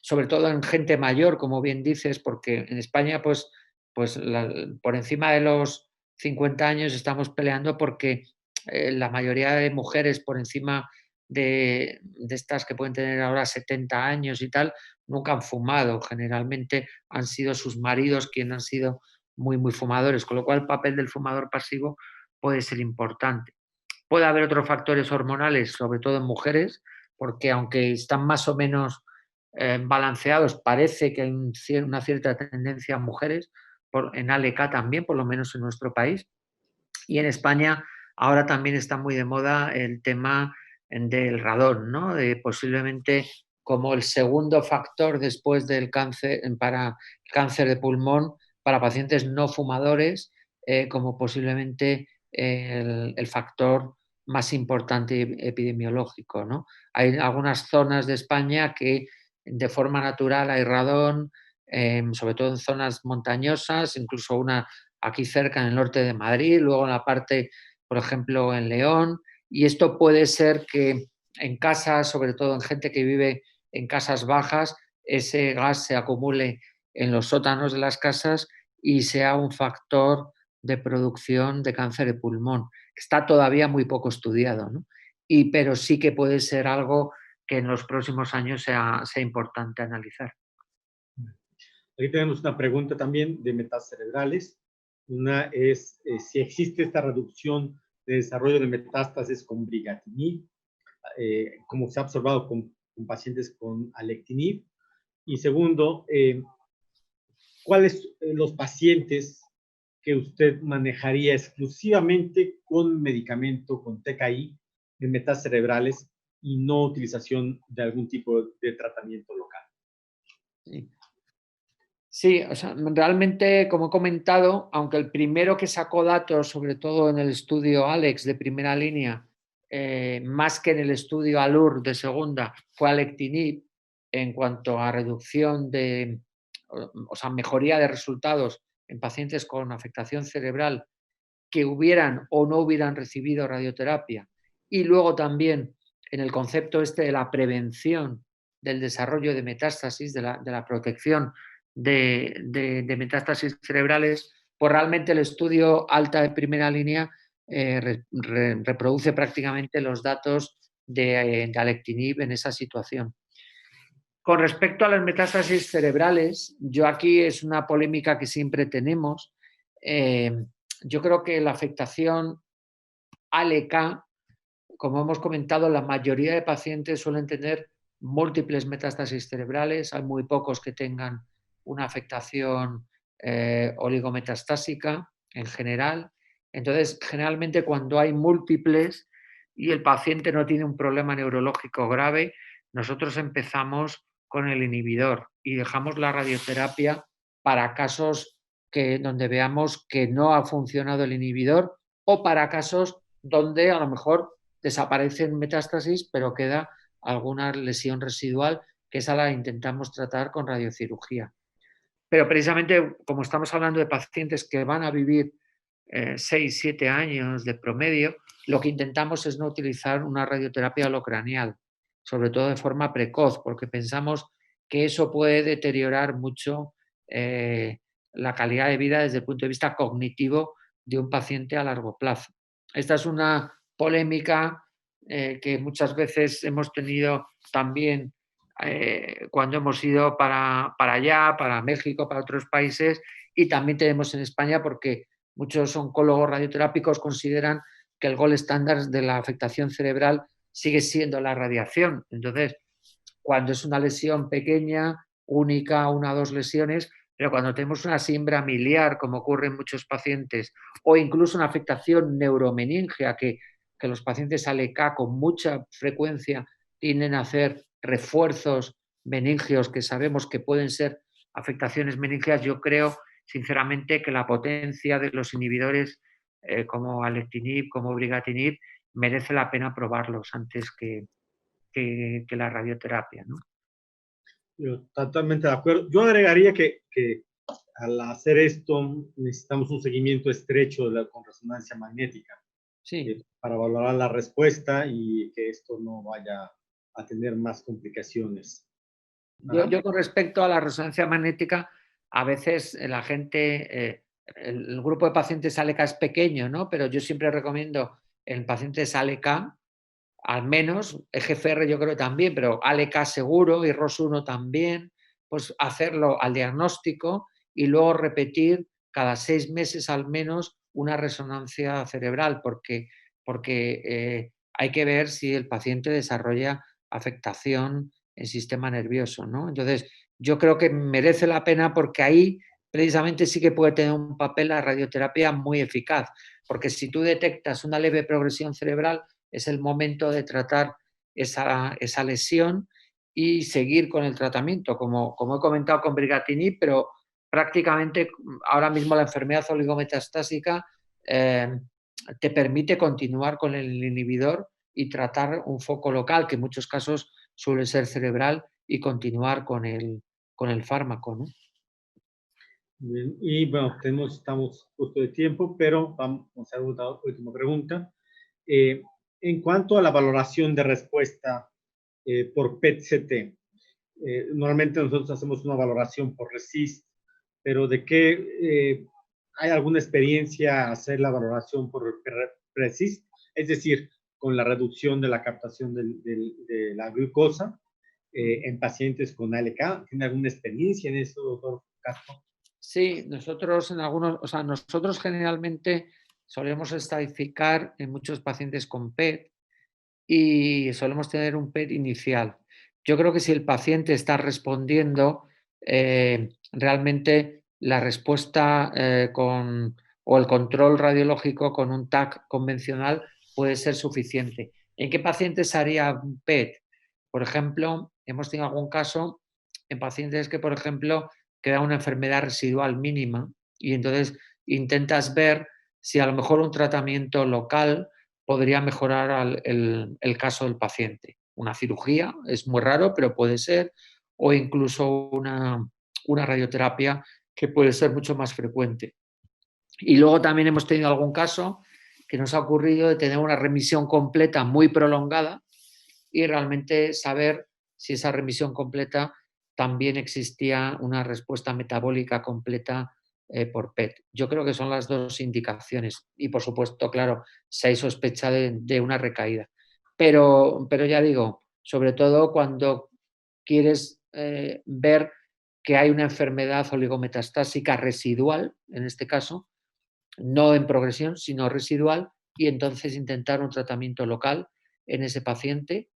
Sobre todo en gente mayor, como bien dices, porque en España, pues por encima de los 50 años estamos peleando porque la mayoría de mujeres por encima de estas que pueden tener ahora 70 años y tal, nunca han fumado. Generalmente han sido sus maridos quienes han sido muy, muy fumadores, con lo cual el papel del fumador pasivo puede ser importante. Puede haber otros factores hormonales, sobre todo en mujeres, porque aunque están más o menos balanceados, parece que hay una cierta tendencia a mujeres, en ALK también, por lo menos en nuestro país. Y en España ahora también está muy de moda el tema del radón, ¿no? Posiblemente como el segundo factor después del cáncer, para el cáncer de pulmón, para pacientes no fumadores, como posiblemente el factor más importante epidemiológico, ¿no? Hay algunas zonas de España que de forma natural hay radón, sobre todo en zonas montañosas, incluso una aquí cerca en el norte de Madrid, luego en la parte, por ejemplo, en León, y esto puede ser que en casas, sobre todo en gente que vive en casas bajas, ese gas se acumule en los sótanos de las casas y sea un factor de producción de cáncer de pulmón. Está todavía muy poco estudiado, ¿no? Pero sí que puede ser algo que en los próximos años sea importante analizar. Aquí tenemos una pregunta también de metástasis cerebrales. Una es si existe esta reducción de desarrollo de metástasis con brigatinib, como se ha observado con pacientes con alectinib. Y segundo, ¿cuáles los pacientes que usted manejaría exclusivamente con medicamento, con TKI, en metástasis cerebrales y no utilización de algún tipo de tratamiento local? Sí. Sí, o sea, realmente, como he comentado, aunque el primero que sacó datos, sobre todo en el estudio ALEX de primera línea, más que en el estudio ALUR de segunda, fue alectinib en cuanto a reducción o sea, mejoría de resultados en pacientes con afectación cerebral que hubieran o no hubieran recibido radioterapia. Y luego también en el concepto este de la prevención del desarrollo de metástasis, de la protección de metástasis cerebrales, pues realmente el estudio alta de primera línea reproduce prácticamente los datos de alectinib en esa situación. Con respecto a las metástasis cerebrales, yo aquí es una polémica que siempre tenemos. Yo creo que la afectación ALK, como hemos comentado, la mayoría de pacientes suelen tener múltiples metástasis cerebrales. Hay muy pocos que tengan una afectación oligometastásica en general. Entonces, generalmente cuando hay múltiples y el paciente no tiene un problema neurológico grave, nosotros empezamos con el inhibidor y dejamos la radioterapia para casos donde veamos que no ha funcionado el inhibidor o para casos donde a lo mejor desaparecen metástasis, pero queda alguna lesión residual, que esa la intentamos tratar con radiocirugía. Pero precisamente como estamos hablando de pacientes que van a vivir 6, 7 años de promedio, lo que intentamos es no utilizar una radioterapia holocraneal, sobre todo de forma precoz, porque pensamos que eso puede deteriorar mucho la calidad de vida desde el punto de vista cognitivo de un paciente a largo plazo. Esta es una polémica que muchas veces hemos tenido también cuando hemos ido para allá, para México, para otros países, y también tenemos en España porque muchos oncólogos radioterápicos consideran que el gold estándar de la afectación cerebral sigue siendo la radiación. Entonces, cuando es una lesión pequeña, única, una o dos lesiones, pero cuando tenemos una siembra miliar, como ocurre en muchos pacientes, o incluso una afectación neuromeningia, que los pacientes ALK con mucha frecuencia tienden a hacer refuerzos meningios que sabemos que pueden ser afectaciones meningias, yo creo sinceramente que la potencia de los inhibidores como alectinib, como brigatinib, merece la pena probarlos antes que la radioterapia, ¿no? Yo totalmente de acuerdo. Yo agregaría que al hacer esto necesitamos un seguimiento estrecho con resonancia magnética Sí. para valorar la respuesta y que esto no vaya a tener más complicaciones. Yo con respecto a la resonancia magnética, a veces la gente, el grupo de pacientes ALK es pequeño, ¿no? Pero yo siempre recomiendo en pacientes ALK, al menos, EGFR yo creo que también, pero ALK seguro y ROS1 también, pues hacerlo al diagnóstico y luego repetir cada 6 meses al menos una resonancia cerebral, porque hay que ver si el paciente desarrolla afectación el sistema nervioso, ¿no? Entonces, yo creo que merece la pena porque ahí precisamente sí que puede tener un papel la radioterapia muy eficaz, porque si tú detectas una leve progresión cerebral, es el momento de tratar esa lesión y seguir con el tratamiento, como he comentado con brigatinib, pero prácticamente ahora mismo la enfermedad oligometastásica te permite continuar con el inhibidor y tratar un foco local, que en muchos casos suele ser cerebral, y continuar con el fármaco, ¿no? Bien. Y bueno, estamos justo de tiempo, pero vamos a hacer una última pregunta. En cuanto a la valoración de respuesta por PET-CT, normalmente nosotros hacemos una valoración por RECIST, pero ¿de qué hay alguna experiencia hacer la valoración por RECIST? Es decir, con la reducción de la captación de la glucosa en pacientes con ALK. ¿Tiene alguna experiencia en eso, doctor Castro? Sí, nosotros nosotros generalmente solemos estadificar en muchos pacientes con PET y solemos tener un PET inicial. Yo creo que si el paciente está respondiendo, realmente la respuesta o el control radiológico con un TAC convencional puede ser suficiente. ¿En qué pacientes haría un PET? Por ejemplo, hemos tenido algún caso en pacientes que, por ejemplo, queda una enfermedad residual mínima y entonces intentas ver si a lo mejor un tratamiento local podría mejorar el caso del paciente. Una cirugía es muy raro, pero puede ser, o incluso una radioterapia que puede ser mucho más frecuente. Y luego también hemos tenido algún caso que nos ha ocurrido de tener una remisión completa muy prolongada y realmente saber si esa remisión completa también existía una respuesta metabólica completa por PET. Yo creo que son las dos indicaciones y por supuesto, claro, si hay sospecha de una recaída. Pero ya digo, sobre todo cuando quieres ver que hay una enfermedad oligometastásica residual, en este caso, no en progresión, sino residual, y entonces intentar un tratamiento local en ese paciente,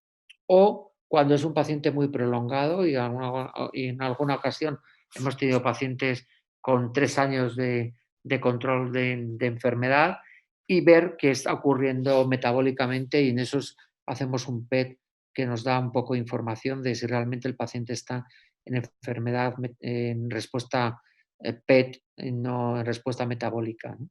o cuando es un paciente muy prolongado y en alguna ocasión hemos tenido pacientes con 3 años de control de enfermedad y ver qué está ocurriendo metabólicamente, y en esos hacemos un PET que nos da un poco de información de si realmente el paciente está en enfermedad en respuesta PET, no en respuesta metabólica, ¿no?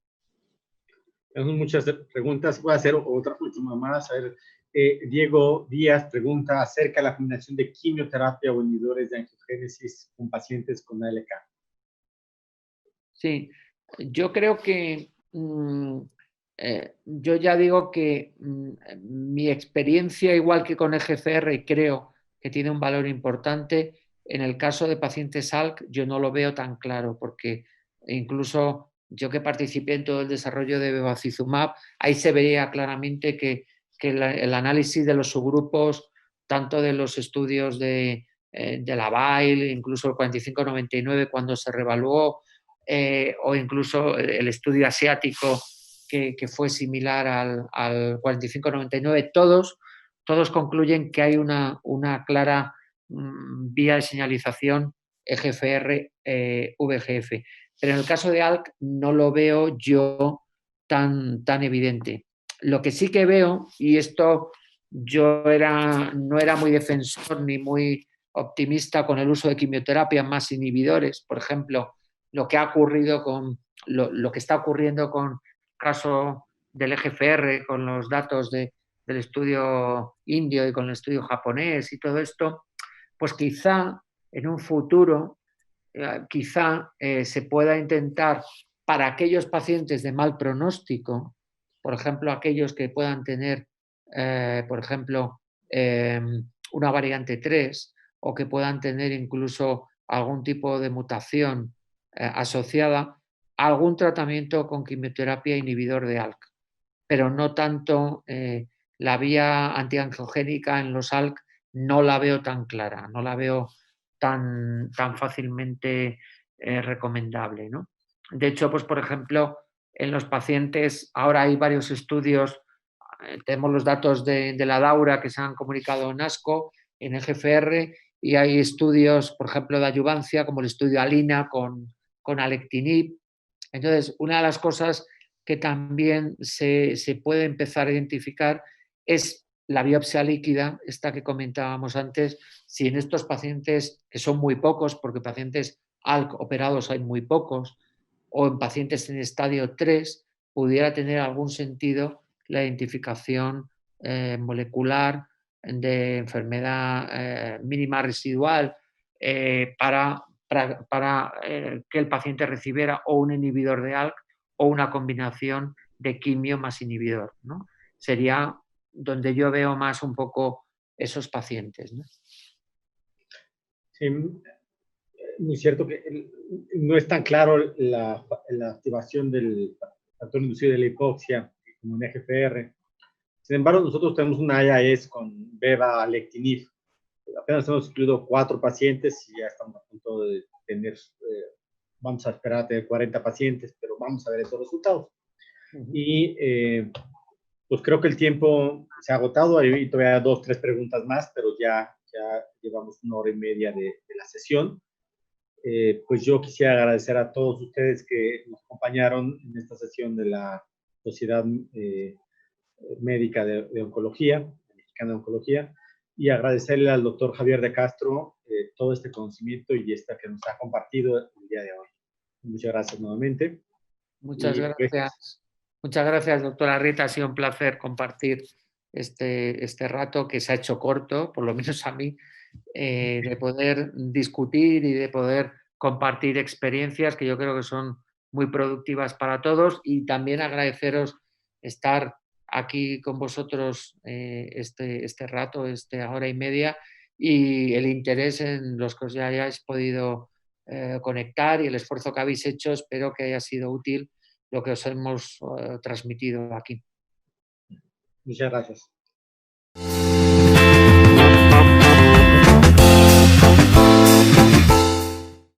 Tenemos muchas preguntas. Voy a hacer otra última más. A ver, Diego Díaz pregunta acerca de la combinación de quimioterapia o inhibidores de angiogénesis con pacientes con ALK. Sí, yo creo que yo ya digo que mi experiencia, igual que con EGFR, creo que tiene un valor importante. En el caso de pacientes ALK, yo no lo veo tan claro, porque incluso yo que participé en todo el desarrollo de bevacizumab, ahí se veía claramente que el análisis de los subgrupos, tanto de los estudios de la BAIL, incluso el 4599, cuando se revaluó, o incluso el estudio asiático que fue similar al 4599, todos concluyen que hay una clara vía de señalización EGFR-VEGF. Pero en el caso de ALK no lo veo yo tan evidente. Lo que sí que veo, y esto yo no era muy defensor ni muy optimista con el uso de quimioterapia más inhibidores, por ejemplo, lo que ha ocurrido lo que está ocurriendo con el caso del EGFR, con los datos del estudio indio y con el estudio japonés y todo esto, pues quizá en un futuro se pueda intentar para aquellos pacientes de mal pronóstico, por ejemplo, aquellos que puedan tener, por ejemplo, una variante 3 o que puedan tener incluso algún tipo de mutación asociada a algún tratamiento con quimioterapia inhibidor de ALK, pero no tanto la vía antiangiogénica en los ALK, no la veo tan clara, no la veo tan fácilmente recomendable, ¿no? De hecho, pues por ejemplo, en los pacientes, ahora hay varios estudios, tenemos los datos de la DAURA que se han comunicado en ASCO, en EGFR, y hay estudios, por ejemplo, de adyuvancia, como el estudio ALINA con alectinib. Entonces, una de las cosas que también se puede empezar a identificar es la biopsia líquida, esta que comentábamos antes, si en estos pacientes, que son muy pocos, porque pacientes ALK operados hay muy pocos, o en pacientes en estadio 3, pudiera tener algún sentido la identificación molecular de enfermedad mínima residual para que el paciente recibiera o un inhibidor de ALK o una combinación de quimio más inhibidor, ¿no? Sería donde yo veo más un poco esos pacientes, ¿no? Sí, es cierto que no es tan claro la activación del factor inducido de la hipoxia como en EGFR. Sin embargo, nosotros tenemos una IAS con beva-alectinib. Apenas hemos incluido 4 pacientes y ya estamos a punto de tener, vamos a esperar a tener 40 pacientes, pero vamos a ver esos resultados. Y pues creo que el tiempo se ha agotado, hay todavía 2, 3 preguntas más, pero ya llevamos 1 hora y media de la sesión. Pues yo quisiera agradecer a todos ustedes que nos acompañaron en esta sesión de la Sociedad Médica de Oncología, Mexicana de Oncología, y agradecerle al doctor Javier de Castro todo este conocimiento y esta que nos ha compartido el día de hoy. Muchas gracias nuevamente. Muchas gracias. Muchas gracias, doctora Rita. Ha sido un placer compartir este rato que se ha hecho corto, por lo menos a mí, de poder discutir y de poder compartir experiencias que yo creo que son muy productivas para todos, y también agradeceros estar aquí con vosotros este rato, esta hora y media, y el interés en los que os hayáis podido conectar y el esfuerzo que habéis hecho. Espero que haya sido útil lo que os hemos transmitido aquí. Muchas gracias.